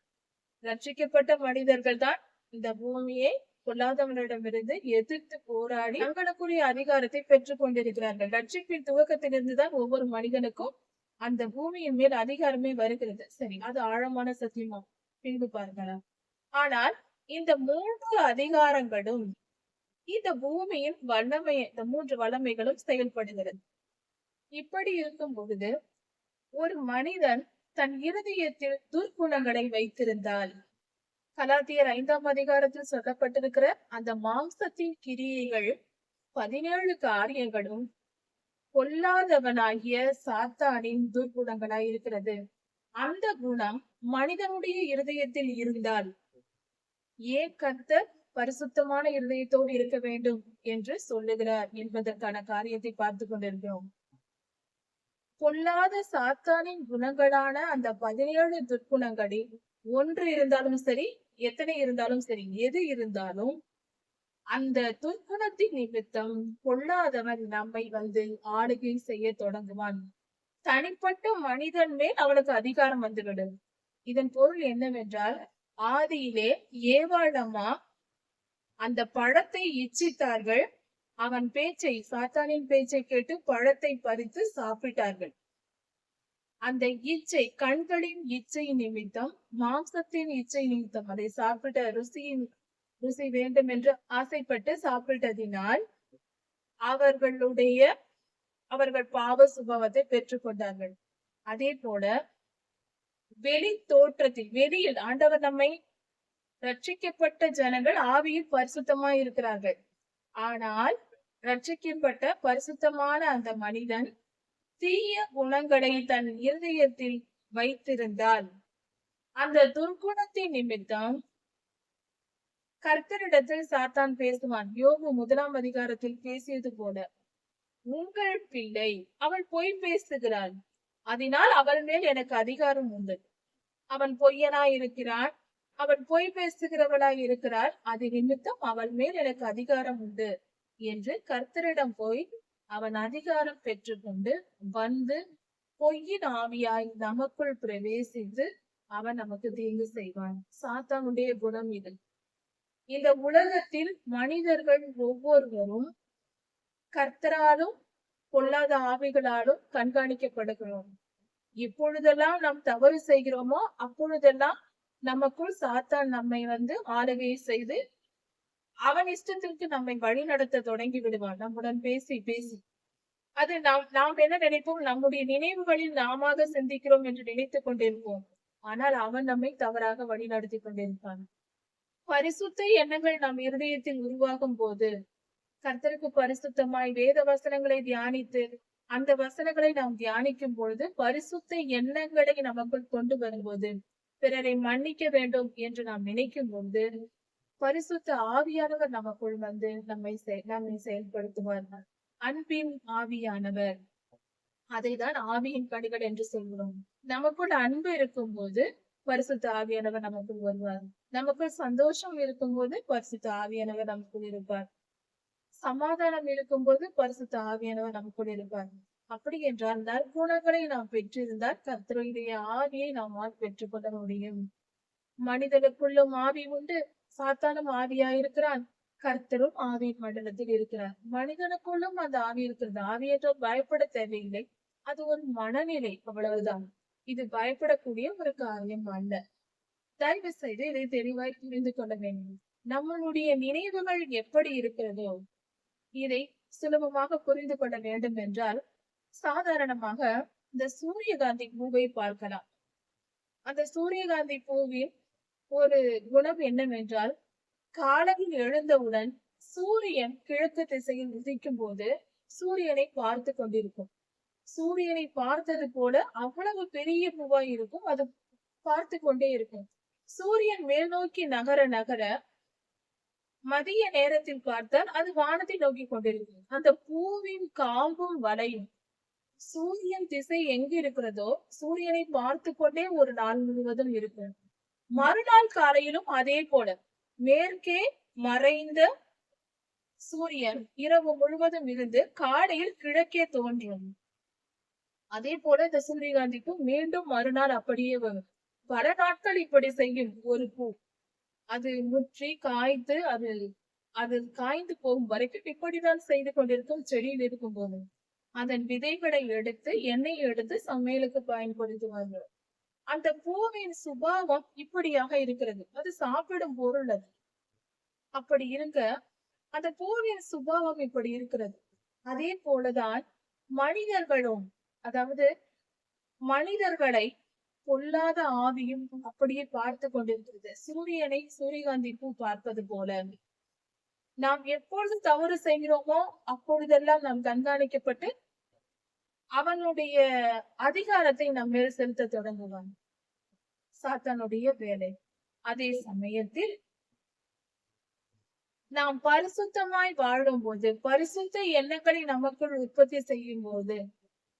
ரட்சிக்கப்பட்ட மனிதர்கள் தான் இந்த பூமியை பொல்லாதவனிடமிருந்து எதிர்த்து போராடி தங்களுக்குரிய அதிகாரத்தை பெற்றுக் கொண்டிருக்கிறார்கள். ரட்சிப்பின் துவக்கத்திலிருந்துதான் ஒவ்வொரு மனிதனுக்கும் அந்த பூமியின் மேல் அதிகாரமே வருகிறது. சரி, அது ஆழமான சத்தியமா பின்பு பார்க்கலாம். ஆனால் இந்த 3 அதிகாரங்களும் இந்த பூமியின் வல்லமை, இந்த 3 வல்லமைகளும் செயல்படுகிறது. இப்படி இருக்கும் பொழுது ஒரு மனிதன் தன் இருதயத்தில் துர்க்குணங்களை வைத்திருந்தால், கலாத்தியர் 5ஆம் அதிகாரத்தில் சொல்லப்பட்டிருக்கிற அந்த மாம்சத்தின் கிரியைகள் 17 காரியங்களும் பொல்லாதவனாகிய சாத்தானின் துர்க்குணங்களாய் இருக்கிறது. அந்த குணம் மனிதனுடைய இருதயத்தில் இருந்தால் ஏன் கர்த்தர் பரிசுத்தமான இருதயத்தோடு இருக்க வேண்டும் என்று சொல்லுகிறார் என்பதற்கான காரியத்தை பார்த்து கொண்டிருக்கிறோம். பொல்லாத சாத்தானின் குணங்களான அந்த 17 துர்க்குணங்களில் ஒன்று இருந்தாலும் சரி, எத்தனை இருந்தாலும் சரி, எது இருந்தாலும் அந்த துர்க்குணத்தின் நிமித்தம் பொல்லாதவன் நம்மை ஆளுகை செய்ய தொடங்குவான். தனிப்பட்ட மனிதன் மேல் அவனுக்கு அதிகாரம் வந்துவிடும். இதன் பொருள் என்னவென்றால், ஆதியிலே ஏவாளம்மா அந்த பழத்தை இச்சித்தார்கள். அவன் பேச்சை, சாத்தானின் பேச்சை கேட்டு பழத்தை பறித்து சாப்பிட்டார்கள். அந்த இச்சை, கண்களின் இச்சை நிமித்தம், மாம்சத்தின் இச்சை நிமித்தம், அதை சாப்பிட்ட ருசி வேண்டும் என்று ஆசைப்பட்டு சாப்பிட்டதினால் அவர்கள் பாவ சுபாவத்தை பெற்றுக் கொண்டார்கள். அதே போல வெளி தோற்றத்தில், வெளியில் ஆண்டவர் நம்மை ரட்சிக்கப்பட்ட ஜனங்கள் ஆவியில் பரிசுத்தமாய் இருக்கிறார்கள். ஆனால் ரட்சிக்கப்பட்ட பரிசுத்தமான அந்த மனிதன் தீய குணங்களை தன் இருதயத்தில் வைத்திருந்தால் அந்த துர்க்குணத்தின் நிமித்தம் கர்த்தரிடத்தில் சாத்தான் பேசுவான். யோபு 1ஆம் அதிகாரத்தில் பேசியது போல, உங்கள் பிள்ளை அவள் பொய் பேசுகிறாள், அதனால் அவள் மேல் எனக்கு அதிகாரம் உண்டு. அவன் பொய்யனாய் இருக்கிறான், அவள் பொய் பேசுகிறவளாய் இருக்கிறாள், அது நிமித்தம் அவள் மேல் எனக்கு அதிகாரம் உண்டு என்று கர்த்தரிடம் போய் அவன் அதிகாரம் பெற்றுக்கொண்டு வந்து பொய்யின் ஆவியாய் நமக்குள் பிரவேசித்து அவன் நமக்கு தீங்கு செய்வான். சாத்தானுடைய குணம் இது. இந்த உலகத்தில் மனிதர்கள் ஒவ்வொருவரும் கர்த்தராலும் பொல்லாத ஆவிகளாலும் கண்காணிக்கப்படுகிறோம். இப்பொழுதெல்லாம் நாம் தவறு செய்கிறோமோ அப்பொழுதெல்லாம் நமக்குள் சாத்தான் நம்மை ஆளுகை செய்து அவன் இஷ்டத்திற்கு நம்மை வழி நடத்த தொடங்கி விடுவான், நம்முடன் பேசி பேசி. அது நாம் என்ன நினைப்போம், நம்முடைய நினைவுகளில் நாமாக சிந்திக்கிறோம் என்று நினைத்துக் கொண்டிருப்போம். ஆனால் அவன் நம்மை தவறாக வழிநடத்தி கொண்டிருப்பான். பரிசுத்த எண்ணங்கள் நம் இருதயத்தில் உருவாகும் போது, கர்த்தருக்கு பரிசுத்தமாய் வேத வசனங்களை தியானித்து, அந்த வசனங்களை நாம் தியானிக்கும் பொழுது பரிசுத்த எண்ணங்களை நமக்குள் கொண்டு வரும்போது, பிறரை மன்னிக்க வேண்டும் என்று நாம் நினைக்கும் போது, பரிசுத்த ஆவியானவர் நமக்குள் வந்து நம்மை செயல்படுத்துவார். அன்பின் ஆவியானவர், அதைதான் ஆவியின் கனிகள் என்று சொல்கிறோம். நமக்குள் அன்பு இருக்கும்போது பரிசுத்த ஆவியானவர் நமக்குள் வருவார். நமக்குள் சந்தோஷம் இருக்கும்போது பரிசுத்த ஆவியானவர் நமக்குள் இருப்பார். சமாதானம் இருக்கும்போது பரிசுத்த ஆவியானவர் நமக்குள் இருப்பார். அப்படி என்றால் நற்குணங்களை நாம் பெற்றிருந்தால் கர்த்தருடைய ஆவியை நம்மால் பெற்றுக்கொள்ள முடியும். மனிதனுக்குள்ளும் ஆவி உண்டு, சாத்தானும் ஆவியாயிருக்கிறான், கர்த்தரும் ஆவியின் மண்டலத்தில் இருக்கிறார். மனிதனுக்குள்ளும் அந்த ஆவி இருக்கிறது. ஆவி என்றால் பயப்பட தேவையில்லை, அது ஒரு மனநிலை, அவ்வளவுதான். இது பயப்படக்கூடிய ஒரு காரியம் அல்ல. தயவு செய்து இதை தெளிவாய் புரிந்து கொள்ள வேண்டும். நம்மளுடைய நினைவுகள் எப்படி இருக்கிறதோ இதை சுலபமாக புரிந்து கொள்ள வேண்டும் என்றால், சாதாரணமாக இந்த சூரியகாந்தி பூவை பார்க்கலாம். அந்த சூரியகாந்தி பூவின் ஒரு குணம் என்னவென்றால், காலையில் எழுந்தவுடன் சூரியன் கிழக்கு திசையில் உதிக்கும் போது சூரியனை பார்த்து கொண்டிருக்கும். சூரியனை பார்த்தது போல அவ்வளவு பெரிய பூவாய் இருக்கும், அது பார்த்து கொண்டே இருக்கும். சூரியன் மேல் நோக்கி நகர நகர மதிய நேரத்தில் பார்த்தால் அது வானத்தை நோக்கி கொண்டிருக்கும். அந்த பூவின் காம்பும் வளையும் சூரியன் திசை எங்கு இருக்கிறதோ சூரியனை பார்த்து கொண்டே ஒரு நாள் முழுவதும் இருக்கும். மறுநாள் காலையிலும் அதே போல மேற்கே மறைந்த சூரியன் இரவு முழுவதும் இருந்து காலையில் கிழக்கே தோன்றும். அதே போல இந்த சூரியகாந்திக்கு மீண்டும் மறுநாள் அப்படியே வரும். பல நாட்கள் இப்படி செய்யும் ஒரு பூ. அது முற்றி காய்ந்து அது காய்ந்து போகும் வரைக்கும் இப்படிதான் செய்து கொண்டிருக்கும். செடியில் இருக்கும் போது அதன் விதைகளை எடுத்து எண்ணெய் எடுத்து சமையலுக்கு பயன்படுத்துவார்கள். அந்த பூவின் சுபாவம் இப்படியாக இருக்கிறது. அது சாப்பிடும் பொருள். அது அப்படி இருக்க அந்த பூவின் சுபாவம் இப்படி இருக்கிறது. அதே போலதான் மனிதர்களும், அதாவது மனிதர்களை பொல்லாத ஆவியும் அப்படியே பார்த்து கொண்டிருக்கிறது. சூரியனை சூரியகாந்தி பூ பார்ப்பது போல நாம் எப்பொழுது தவறு செய்கிறோமோ அப்பொழுதெல்லாம் நாம் கண்காணிக்கப்பட்டு அவனுடைய அதிகாரத்தை நம்ம மேல் செலுத்த தொடங்குவான். சாத்தானுடைய வேலை. அதே சமயத்தில் நாம் பரிசுத்தமாய் வாழும் போது, பரிசுத்த எண்ணங்களை நமக்குள் உற்பத்தி செய்யும் போது,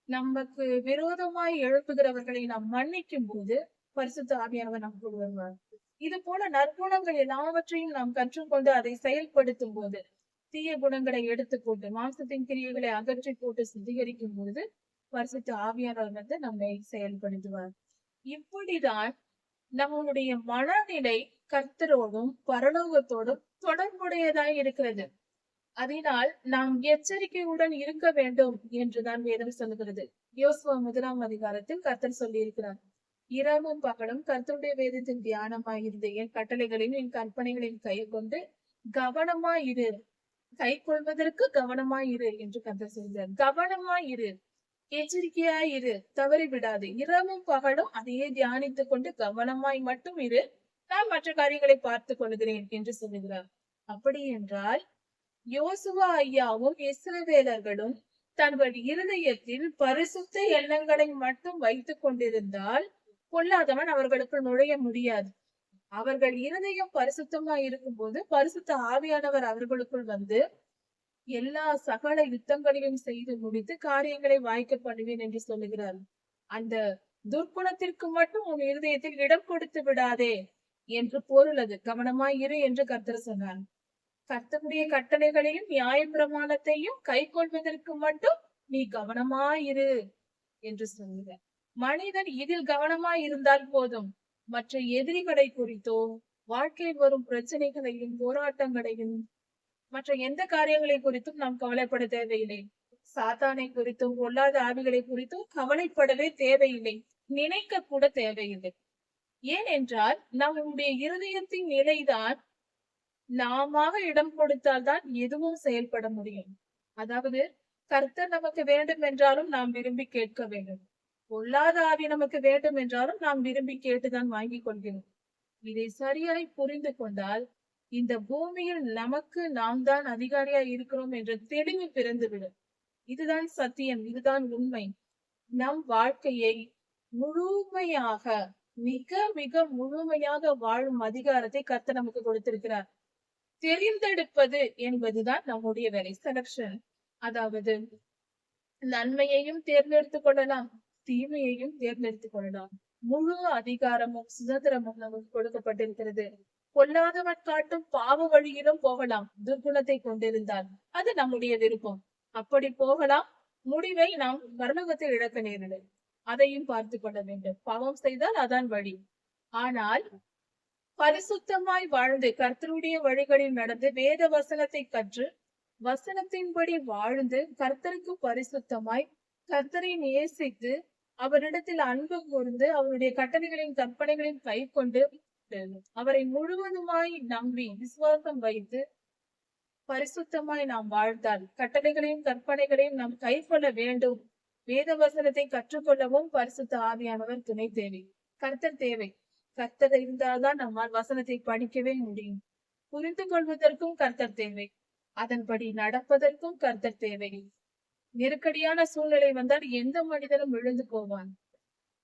நமக்கு விரோதமாய் எழுப்புகிறவர்களை நாம் மன்னிக்கும் போது பரிசுத்த ஆவியானவர் நமக்குள் வருவார். இது போல நற்குணங்கள் எல்லாவற்றையும் நாம் கற்றுக்கொண்டு அதை செயல்படுத்தும் போது, தீய குணங்களை எடுத்துக்கொண்டு மாம்சத்தின் கிரியைகளை அகற்றி போட்டு சுத்திகரிக்கும் போது பரிசுத்த ஆவியானவர் வந்து நம்மை செயல்படுத்துவார். இப்படிதான் நம்முடைய மனநிலை கர்த்தரோடும் பரலோகத்தோடும் தொடர்புடையதாய் இருக்கிறது. அதனால் நாம் எச்சரிக்கையுடன் இருக்க வேண்டும் என்றுதான் வேதம் சொல்லுகிறது. யோசுவா 1ஆம் அதிகாரத்தில் கர்த்தர் சொல்லி இருக்கிறார், இரவும் பகலும் கர்த்தருடைய வேதத்தின் தியானமாயிருந்து என் கட்டளைகளின் என் கற்பனைகளின் கை கொண்டு கவனமாயிரு, கை கொள்வதற்கு கவனமாயிரு என்று கர்த்தர் சொல்கிறார். கவனமாயிரு, எச்சரிக்கையாயிரு, தவறி விடாது. இரவும் பகலும் அதையே தியானித்துக் கொண்டு கவனமாய் மட்டும் இரு, நான் மற்ற காரியங்களை பார்த்துக் கொள்கிறேன் என்று சொல்லுகிறார். அப்படி என்றால் யோசுவா ஐயாவும் இஸ்ரவேலர்களும் தங்கள் இருதயத்தில் பரிசுத்த எண்ணங்களை மட்டும் வைத்துக் கொண்டிருந்தால் பொல்லாதவன் அவர்களுக்கு நுழைய முடியாது. அவர்கள் இருதயம் பரிசுத்தமாய் இருக்கும் போது பரிசுத்த ஆவியானவர் அவர்களுக்குள் வந்து எல்லா சகல யுத்தங்களையும் செய்து முடித்து காரியங்களை வாய்க்க பண்ணுவேன் என்று சொல்லுகிறார். அந்த துர்க்குணத்திற்கு மட்டும் உன் இருதயத்தில் இடம் கொடுத்து விடாதே என்று பொருள். அது கவனமாய் இரு என்று கர்த்தர் சொன்னார். கர்த்தருடைய கட்டளைகளையும் நியாய பிரமாணத்தையும் கை கொள்வதற்கு மட்டும் நீ கவனமாயிரு என்று சொல்லுங்க. மனிதன் இதில் கவனமாய் இருந்தால் போதும், மற்ற எதிரிகளை குறித்தோ வாழ்க்கையில் வரும் பிரச்சனைகளையும் போராட்டங்களையும் மற்ற எந்த காரியங்களை குறித்தும் நாம் கவலைப்பட தேவையில்லை. சாத்தானை குறித்தும் பொல்லாத ஆவிகளை குறித்தும் கவலைப்படவே தேவையில்லை, நினைக்க கூட தேவையில்லை. ஏனென்றால் நம்முடைய இருதயத்தின் நிலைதான் நாம இடம் கொடுத்தால்தான் எதுவும் செயல்பட முடியும். அதாவது கர்த்தர் நமக்கு வேண்டும் என்றாலும் நாம் விரும்பி கேட்க வேண்டும். பொல்லாத ஆவி நமக்கு வேண்டும் என்றாலும் நாம் விரும்பி கேட்டுதான் வாங்கிக் கொள்கிறோம். இதை சரியாய் புரிந்து கொண்டால் இந்த பூமியில் நமக்கு நாம் தான் அதிகாரியா இருக்கிறோம் என்ற தெளிவு பிறந்துவிடும். இதுதான் சத்தியம், இதுதான் உண்மை. நம் வாழ்க்கையை முழுமையாக, மிக மிக முழுமையாக வாழும் அதிகாரத்தை கர்த்தர் நமக்கு கொடுத்திருக்கிறார். தெரிந்தெடுப்பது என்பதுதான் நம்முடைய வேலை. செலக்ஷன், அதாவது நன்மையையும் தேர்ந்தெடுத்துக் கொள்ளலாம், தீமையையும் தேர்ந்தெடுத்துக் கொள்ளலாம். முழு அதிகாரமும் சுதந்திரமும் நமக்கு கொடுக்கப்பட்டிருக்கிறது. பொல்லாதவன் காட்டும் பாவ வழியிலும் போகலாம், துர்குணத்தை கொண்டிருந்தால் அது நம்முடைய விருப்பம். அப்படி போகலாம், முடிவை நாம் பரலோகத்தில் இழக்க நேரிடும். அதையும் பார்த்து கொள்ள வேண்டும். பாவம் செய்தால் அதான் வழி. ஆனால் பரிசுத்தமாய் வாழ்ந்து கர்த்தருடைய வழிகளில் நடந்து வேத வசனத்தை கற்று வசனத்தின்படி வாழ்ந்து கர்த்தருக்கு பரிசுத்தமாய் கர்த்தரை நேசித்து அவரிடத்தில் அன்பு கூர்ந்து அவருடைய கட்டளைகளின் கற்பனைகளின் கை கொண்டு அவரை முழுவதுமாய் நம்பி விசுவாசம் வைத்து பரிசுத்தமாய் நாம் வாழ்ந்தால் கட்டளைகளையும் கற்பனைகளையும் நாம் கை கொள்ள வேண்டும். வேத வசனத்தை கற்றுக்கொள்ளவும் பரிசுத்த ஆவியானவர் துணை தேவை, கர்த்தர் தேவை. கர்த்தர் இருந்தால்தான் நம்மால் வசனத்தை படிக்கவே முடியும். புரிந்து கொள்வதற்கும் கர்த்தர் தேவை, அதன்படி நடப்பதற்கும் கர்த்தர் தேவை. நெருக்கடியான சூழ்நிலை வந்தால் எந்த மனிதனும் விழுந்து போவான்.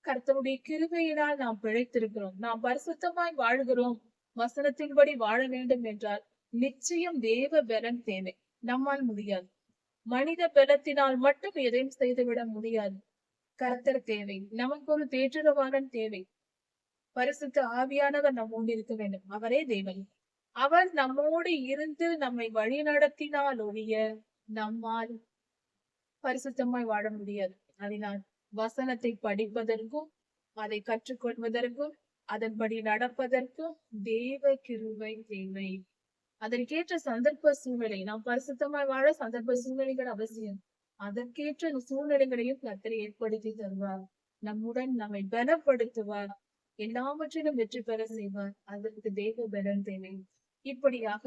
கர்த்தருடைய கிருபையினால் நாம் பிழைத்திருக்கிறோம், நாம் பரிசுத்தமாய் வாழ்கிறோம், வசனத்தின்படி வாழ வேண்டும் என்றால் நிச்சயம் தேவ பலன் தேவை. நம்மால் முடியாது. மனித பலத்தினால் மட்டும் எதையும் செய்துவிட முடியாது. கர்த்தர் தேவை. நமக்கு ஒரு தேற்றரவாளன் தேவை. பரிசுத்த ஆவியானவர் நம்மோடு இருக்க வேண்டும். அவரே தேவன். அவர் நம்மோடு இருந்து நம்மை வழி நடத்தினால் ஒழிய நம்மால் பரிசுத்தமாய் வாழ முடியாது. அதனால் வசனத்தை படிப்பதற்கும் அதை கற்றுக்கொள்வதற்கும் அதன்படி நடப்பதற்கும் தேவ கிருபை தேவை. அதற்கேற்ற சந்தர்ப்ப சூழ்நிலை, நாம் பரிசுத்தமாய் வாழ சந்தர்ப்ப சூழ்நிலைகள் அவசியம். அதற்கேற்ற சூழ்நிலைகளையும் கர்த்தர் ஏற்படுத்தி தருவார். நம்முடன் நம்மை பலப்படுத்துவார், எல்லாவற்றிலும் வெற்றி பெற செய்வார். அதற்கு தேவ பலன் தேவை. இப்படியாக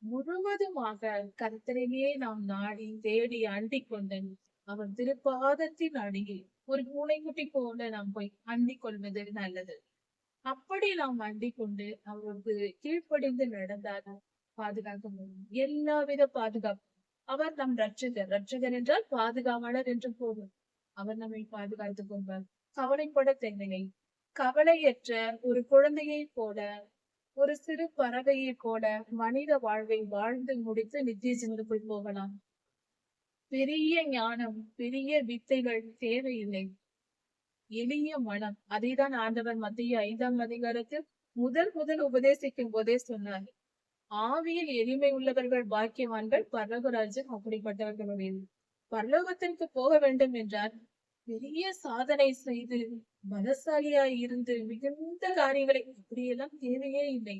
முழுவதுமாக கர்த்தரையே நாம் நாடி தேடி அண்டிக் கொண்டு அவர் திருப்பாதத்தின் அடியில் ஒரு பூனைக்குட்டி போல நாம் போய் அண்டிக் கொள்வது நல்லது. அப்படி நாம் அண்டிக் கொண்டு அவருக்கு கீழ்ப்படிந்து நடந்தால் பாதுகாக்க முடியும். எல்லாவித பாதுகாப்பு. அவர் நம் ரட்சகர். ரட்சகர் என்றால் பாதுகாவலர் என்று போதும். அவர் நம்மை பாதுகாத்துக் கொள்வார். கவலைப்பட தேவையில்லை. கவலையற்ற ஒரு குழந்தையை போல, ஒரு சிறு பறவையை போல மனித வாழ்வை வாழ்ந்து முடித்து நித்திய ஜீவனுக்குள் போகலாம். பெரிய ஞானம், பெரிய வித்தைகள் தேவையில்லை. எளிய மனம். அதைதான் ஆண்டவர் மத்திய 5ஆம் அதிகாரத்தில் முதல் உபதேசிக்கும் போதே சொன்னார். ஆவியில் எளிமை உள்ளவர்கள் பாக்கியவான்கள், பரலோகராஜ்யம் அப்படிப்பட்டவர்களுடைய. பரலோகத்திற்கு போக வேண்டும் என்றால் பெரிய சாதனை செய்து பலசாலியாய் இருந்து மிகுந்த காரியங்களை இப்படியெல்லாம் தேவையே இல்லை.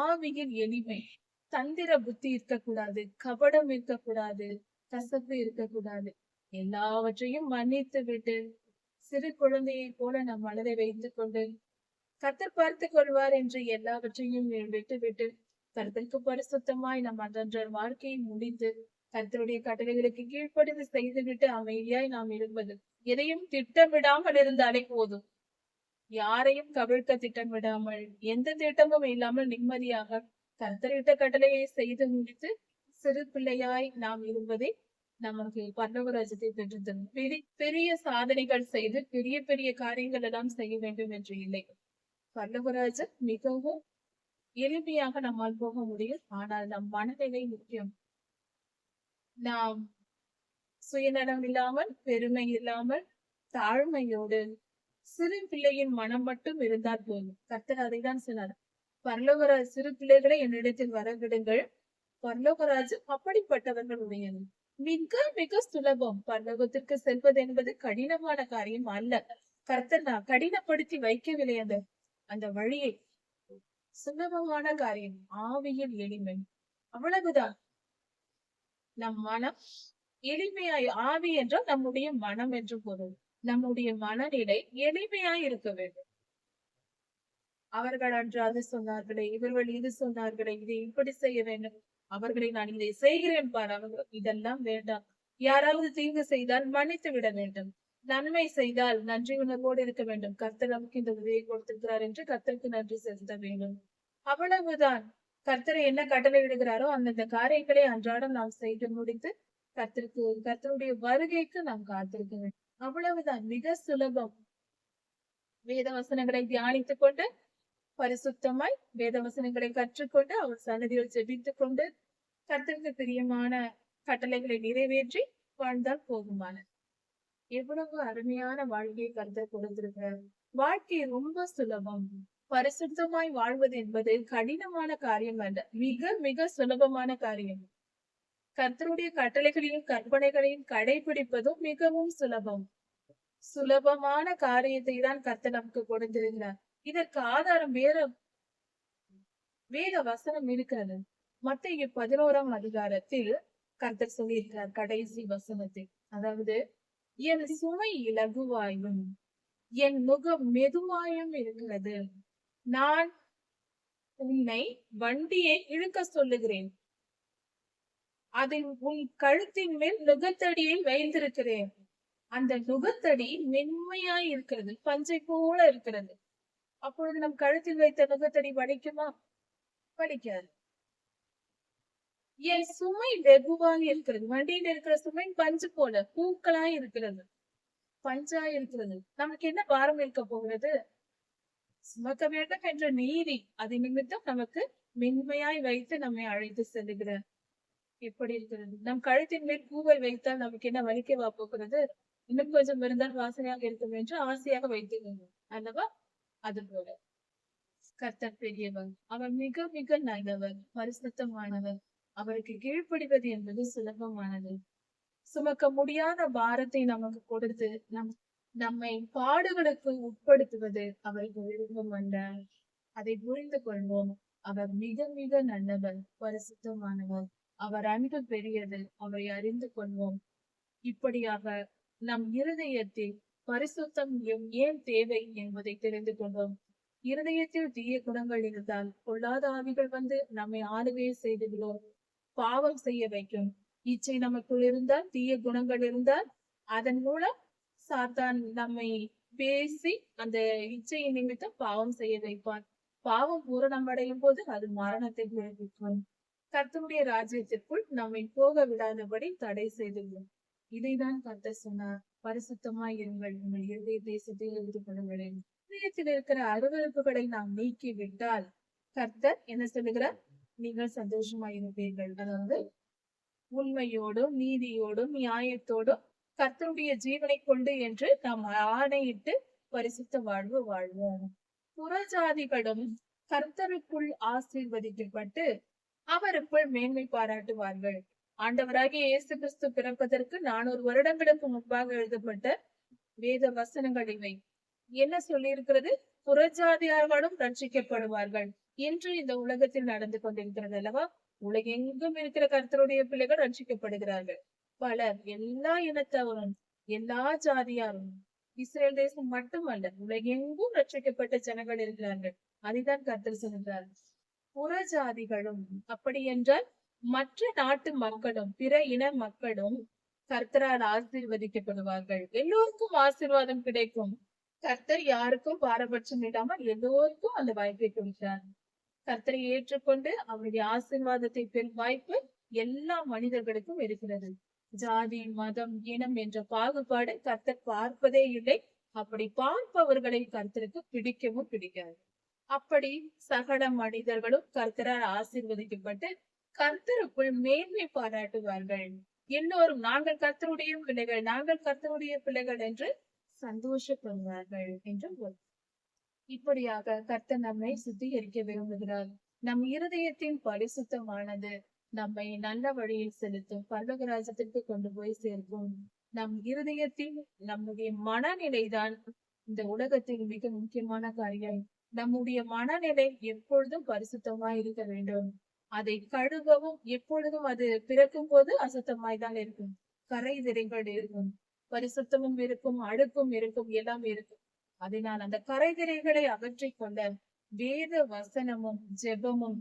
ஆவியில் எளிமை, தந்திர புத்தி இருக்கக்கூடாது, கபடம் இருக்கக்கூடாது, கசப்பு இருக்கக்கூடாது. எல்லாவற்றையும் மன்னித்து விட்டு சிறு குழந்தையை போல நம் மனதை வைத்துக் கொண்டு கர்த்தர் பார்த்துக் கொள்வார் என்று எல்லாவற்றையும் விட்டு விட்டு கர்த்தருக்கு பரிசுத்தமாய் நம் அன்றன்ற வாழ்க்கையை முடித்து கர்த்தருடைய கட்டளைகளுக்கு கீழ்ப்படிந்து செய்துவிட்டு அமைதியாய் நாம் இருப்பது. எதையும் திட்டமிடாமல் இருந்தாலே போதும். யாரையும் கவிழ்க்க திட்டமிடாமல், எந்த திட்டமும் இல்லாமல் நிம்மதியாக கர்த்தரிட்ட கட்டளையை செய்து முடித்து சிறு பிள்ளையாய் நாம் இருப்பதை நமக்கு பரலோக ராஜ்யத்தை பெற்று தரும். பெரிய சாதனைகள் செய்து பெரிய பெரிய காரியங்கள் எல்லாம் செய்ய வேண்டும் என்று இல்லை. பரலோக ராஜ்யம் மிகவும் எளிமையாக நம்மால் போக முடியும். ஆனால் நம் மனநிலை முக்கியம். நாம் சுயநலம் இல்லாமல், பெருமை இல்லாமல், தாழ்மையோடு சிறு பிள்ளையின் மனம் மட்டும் இருந்தால் போதும். கர்த்தர் அதைதான் சொன்னார். பரலோகராஜ் சிறு பிள்ளைகளை என்னிடத்தில் வரவிடுங்கள், பரலோகராஜ் அப்படிப்பட்டவர்கள் உடையது. மிக மிக சுலபம். பரலோகத்திற்கு செல்வது என்பது கடினமான காரியம் அல்ல. கர்த்தர் நான் கடினப்படுத்தி வைக்கவில்லை அந்த வழியை. சுலபமான காரியம். ஆவியில் எளிமை, அவ்வளவுதான். நம் மனம் எளிமையாய், ஆவி என்றால் நம்முடைய மனம் என்று பொருள். நம்முடைய மனநிலை எளிமையாய் இருக்க வேண்டும். அவர்கள் அன்று அது சொன்னார்களே, இவர்கள் இது சொன்னார்களே, இதை இப்படி செய்ய வேண்டும், அவர்களை நான் இதை செய்கிறேன் பார், அவங்க இதெல்லாம் வேண்டாம். யாராவது தீங்கு செய்தால் மன்னித்து விட வேண்டும். நன்மை செய்தால் நன்றி உணர்வோடு இருக்க வேண்டும். கர்த்தர் நமக்கு இந்த உதவியை கொடுத்திருக்கிறார் என்று கர்த்தருக்கு நன்றி செலுத்த வேண்டும். அவ்வளவுதான். கர்த்தரை என்ன கட்டளை இடுகிறாரோ அந்தந்த காரியங்களை அன்றாடம் நாம் செய்து முடித்து கர்த்தருடைய வருகைக்கு நாம் காத்திருக்க வேண்டும். அவ்வளவுதான், மிக சுலபம். வேத வசனங்களை தியானித்துக் கொண்டு பரிசுத்தமாய் வேத வசனங்களை கற்றுக்கொண்டு அவர் சன்னதியில் ஜெபித்துக் கொண்டு கர்த்தருக்கு பிரியமான கட்டளைகளை நிறைவேற்றி வாழ்ந்தால் போதுமான. எவ்வளவு அருமையான வாழ்க்கையை கர்த்தர் கொடுத்திருக்கிறார். வாழ்க்கை ரொம்ப சுலபம். பரிசுத்தமாய் வாழ்வது என்பது கடினமான காரியம் அல்ல, மிக மிக சுலபமான காரியம். கர்த்தருடைய கட்டளைகளையும் கற்பனைகளையும் கடைபிடிப்பதும் மிகவும் சுலபம். சுலபமான காரியத்தை தான் கர்த்தர் நமக்கு கொடுத்திருக்கிறார். இதற்கு ஆதாரம் வேத வசனம் இருக்கிறது. மத்தேயு 11ஆம் அதிகாரத்தில் கர்த்தர் சொல்லியிருக்கிறார் கடைசி வசனத்தில், அதாவது என் சுமை இலகுவாயும் என் முகம் மெதுவாயும் இருக்கிறது, நான் உன்னை வண்டியை இழுக்க சொல்லுகிறேன், அதை உன் கழுத்தின் மேல் நுகத்தடியை வைத்திருக்கிறேன். அந்த நுகத்தடி மென்மையாய் இருக்கிறது, பஞ்சை போல இருக்கிறது. அப்பொழுது நம் கழுத்தில் வைத்த நுகத்தடி வலிக்குமா? வலிக்காது. என் சுமை வெகுவாக இருக்கிறது. வண்டியில் இருக்கிற சுமை பஞ்சு போல பூக்களாய் இருக்கிறது, பஞ்சாய் இருக்கிறது. நமக்கு என்ன பாரம் இருக்க போகிறது? சுமக்க வேண்டும் என்ற நீதி அதை நிமித்தம் நமக்கு மென்மையாய் வைத்து நம்மை அழைத்து செல்லுகிறார். எப்படி இருக்கிறது? நம் கழுத்தின் மேல் பூவை வைத்தால் நமக்கு என்ன வலிக்கவா போகிறது? இன்னும் கொஞ்சம் இருந்தால் வாசனையாக இருக்கும் என்று ஆசையாக வைத்துக்கணும் அல்லவா? அது போல கர்த்தர் பெரியவர், அவர் மிக மிக நல்லவர், பரிசுத்தமானவர். அவருக்கு கீழ்ப்படிவது என்பது சுலபமானது. சுமக்க முடியாத பாரத்தை நமக்கு கொடுத்து நம்மை பாடுகளுக்கு உட்படுத்துவது அவருக்கு விருப்பம் அல்ல. அதை புரிந்து கொள்வோம். அவர் மிக மிக நல்லவர், பரிசுத்தமானவர். அவர் அன்பு பெரியது, அவரை அறிந்து கொள்வோம். இப்படியாக நம் இருதயத்தில் பரிசுத்தம் ஏன் தேவை என்பதை தெரிந்து கொள்வோம். இருதயத்தில் தீய குணங்கள் இருந்தால் பொல்லாத ஆவிகள் வந்து நம்மை ஆளுகை செய்துவிடும், பாவம் செய்ய வைக்கும். இச்சை நமக்குள் இருந்தால், தீய குணங்கள் இருந்தால், அதன் மூலம் சாத்தான் நம்மை பேசி அந்த இச்சையின் நிமித்தம் பாவம் செய்ய வைப்பான். பாவம் பூரணம் அடையும் போது அது மரணத்தை விளைவிக்கும். கர்த்தருடைய ராஜ்யத்திற்குள் நம்மை போக விடாதபடி தடை செய்துள்ளோம். இதைதான் கர்த்தர் சொன்னார், பரிசுத்தமாய் இருங்கள், உங்கள் இருதய தேசத்தை எழுதி கொள்ளுங்களேன். இதயத்தில் இருக்கிற அருவருப்புகளை நாம் நீக்கி விட்டால் கர்த்தர் என்ன சொல்லுகிறார்? நீங்கள் சந்தோஷமாய் இருப்பீர்கள். அதாவது உண்மையோடும் நீதியோடும் நியாயத்தோடும் கர்த்தருடைய ஜீவனை கொண்டு என்று நாம் ஆணையிட்டு பரிசுத்த வாழ்வு வாழ்வோம். புறஜாதிகளும் கர்த்தருக்குள் ஆசீர்வதிக்கப்பட்டு அவருக்குள் மேன்மை பாராட்டுவார்கள். ஆண்டவராகிய இயேசு கிறிஸ்து பிறப்பதற்கு 400 வருடங்களுக்கு முன்பாக எழுதப்பட்ட வேத வசனங்கள் இவை. என்ன சொல்லி இருக்கிறது? புறஜாதியார்களும் ரட்சிக்கப்படுவார்கள் என்று இந்த உலகத்தில் நடந்து கொண்டிருக்கிறது அல்லவா? உலகெங்கும் இருக்கிற கர்த்தருடைய பிள்ளைகள் ரட்சிக்கப்படுகிறார்கள். பலர், எல்லா இனத்தவரும், எல்லா ஜாதியாரும், இஸ்ரேல் தேசம் மட்டுமல்ல, உலகெங்கும் ரட்சிக்கப்பட்ட ஜனங்கள் இருக்கிறார்கள். அதைதான் கர்த்தர் சொல்கிறார். புறஜாதிகளும், அப்படி என்றால் மற்ற நாட்டு மக்களும் பிற இன மக்களும் கர்த்தரால் ஆசீர்வதிக்கப்படுவார்கள். எல்லோருக்கும் ஆசீர்வாதம் கிடைக்கும். கர்த்தர் யாருக்கும் பாரபட்சம் இல்லாமல் எல்லோருக்கும் அந்த வாய்ப்பை கொடுக்கிறார். கர்த்தரை ஏற்றுக்கொண்டு அவருடைய ஆசீர்வாதத்தை பெறும் வாய்ப்பு எல்லா மனிதர்களுக்கும் இருக்கிறது. ஜாதி, மதம், இனம் என்ற பாகுபாடு கர்த்தர் பார்ப்பதே இல்லை. அப்படி பார்ப்பவர்களை கர்த்தருக்கு பிடிக்கவும் பிடிக்காது. அப்படி சகல மனிதர்களும் கர்த்தரால் ஆசீர்வதிக்கப்பட்டு கர்த்தருக்குள் மேன்மை பாராட்டுவார்கள். எல்லோரும் நாங்கள் கர்த்தருடைய பிள்ளைகள், நாங்கள் கர்த்தருடைய பிள்ளைகள் என்று சந்தோஷப்படுவார்கள் என்று. இப்படியாக கர்த்தர் நம்மை சுத்திகரிக்க விரும்புகிறார். நம் இருதயத்தின் பரிசுத்தமானது நம்மை நல்ல வழியில் செலுத்தும், பரலோக ராஜ்யத்திற்கு கொண்டு போய் சேர்க்கும். நம் இருதயத்தின் நம்முடைய மனநிலைதான் இந்த உலகத்தில் மிக முக்கியமான காரியம். நம்முடைய மனநிலை எப்பொழுதும் பரிசுத்தமாய் இருக்க வேண்டும். அதை கழுவவும், எப்பொழுதும் அது பிறக்கும் போது அசுத்தமாய் தான் இருக்கும், கரை திரைகள் இருக்கும், பரிசுத்தமும் இருக்கும், அழுக்கும் இருக்கும், எல்லாம் இருக்கும். அதனால் அந்த கரை திரைகளை அகற்றிக் கொள்ள வேத வசனமும் ஜெபமும்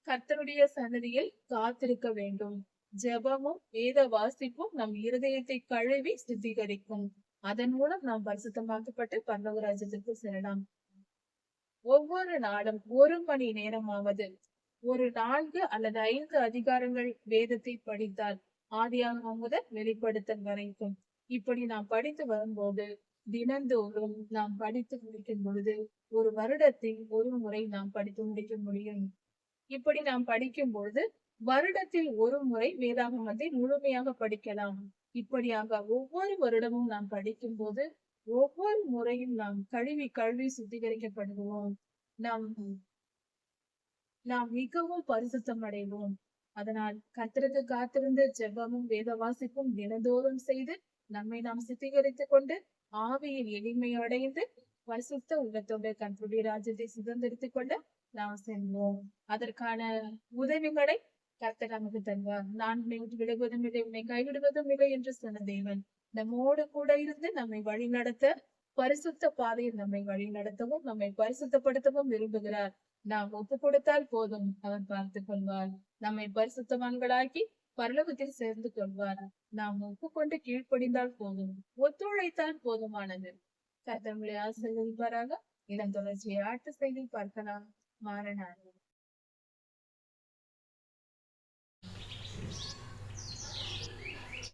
கர்த்தருடைய சன்னதியில் காத்திருக்க வேண்டும். ஜெபமும் வேத வாசிப்பும் நம் இருதயத்தை கழுவி சுத்திகரிக்கும். அதன் மூலம் நாம் பரிசுத்தமாக்கப்பட்டு பரலோக ராஜ்யத்திற்கு செல்லலாம். ஒவ்வொரு நாளும் 1 மணி நேரமாவது ஒரு 4 அல்லது 5 அதிகாரங்கள் வேதத்தை படித்தால் ஆதியாகமம் முதல் வெளிப்படுத்தல் வரைக்கும் இப்படி நாம் படித்து வரும்போது தினந்தோறும் நாம் படித்து முடிக்கும் பொழுது ஒரு வருடத்தில் ஒரு முறை நாம் படித்து முடிக்க முடியும். இப்படி நாம் படிக்கும் பொழுது வருடத்தில் ஒரு முறை வேதாகமத்தை முழுமையாக படிக்கலாம். இப்படியாக ஒவ்வொரு வருடமும் நாம் படிக்கும் போது ஒவ்வொரு முறையும் நாம் கழுவி கழுவி சுத்திகரிக்கப்படுவோம். நாம் நாம் மிகவும் பரிசுத்தம் அடைவோம். அதனால் கர்த்தருக்கு காத்திருந்து ஜெபமும் வேத வாசிப்பும் தினந்தோறும் செய்து நம்மை நாம் சுத்திகரித்துக் கொண்டு ஆவியில் எளிமை அடைந்து பரிசுத்த உள்ளத்தோடு கர்த்தருடைய ராஜ்யத்தை சுதந்திரித்துக் கொண்டு நாம் செல்வோம். அதற்கான உதவிகளை கர்த்தர் நமக்கு தருவார். நான் உன்னை விட்டு விடுவதும் இல்லை, உன்னை கைவிடுவதும் இல்லை என்று சொன்ன தேவன் நம்மோடு கூட இருந்து நம்மை வழி நடத்த, பரிசுத்த பாதையில் நம்மை வழி நடத்தவும் நம்மை பரிசுத்தப்படுத்தவும் விரும்புகிறார். நாம் ஒப்பு கொடுத்தால் போதும், அவர் பார்த்துக் கொள்வார். நம்மை பரிசுத்தவான்களாக்கி பரலோகத்தில் சேர்ந்து கொள்வார். நாம் ஒப்புக்கொண்டு கீழ்ப்படிந்தால் போதும், ஒத்துழைத்தால் போதுமானது. கர்த்தர் உங்களை ஆசீர்வதிப்பாராக. இதன் தொடர்ச்சியை அடுத்த செய்தியில் பார்க்கலாம். மாறனாக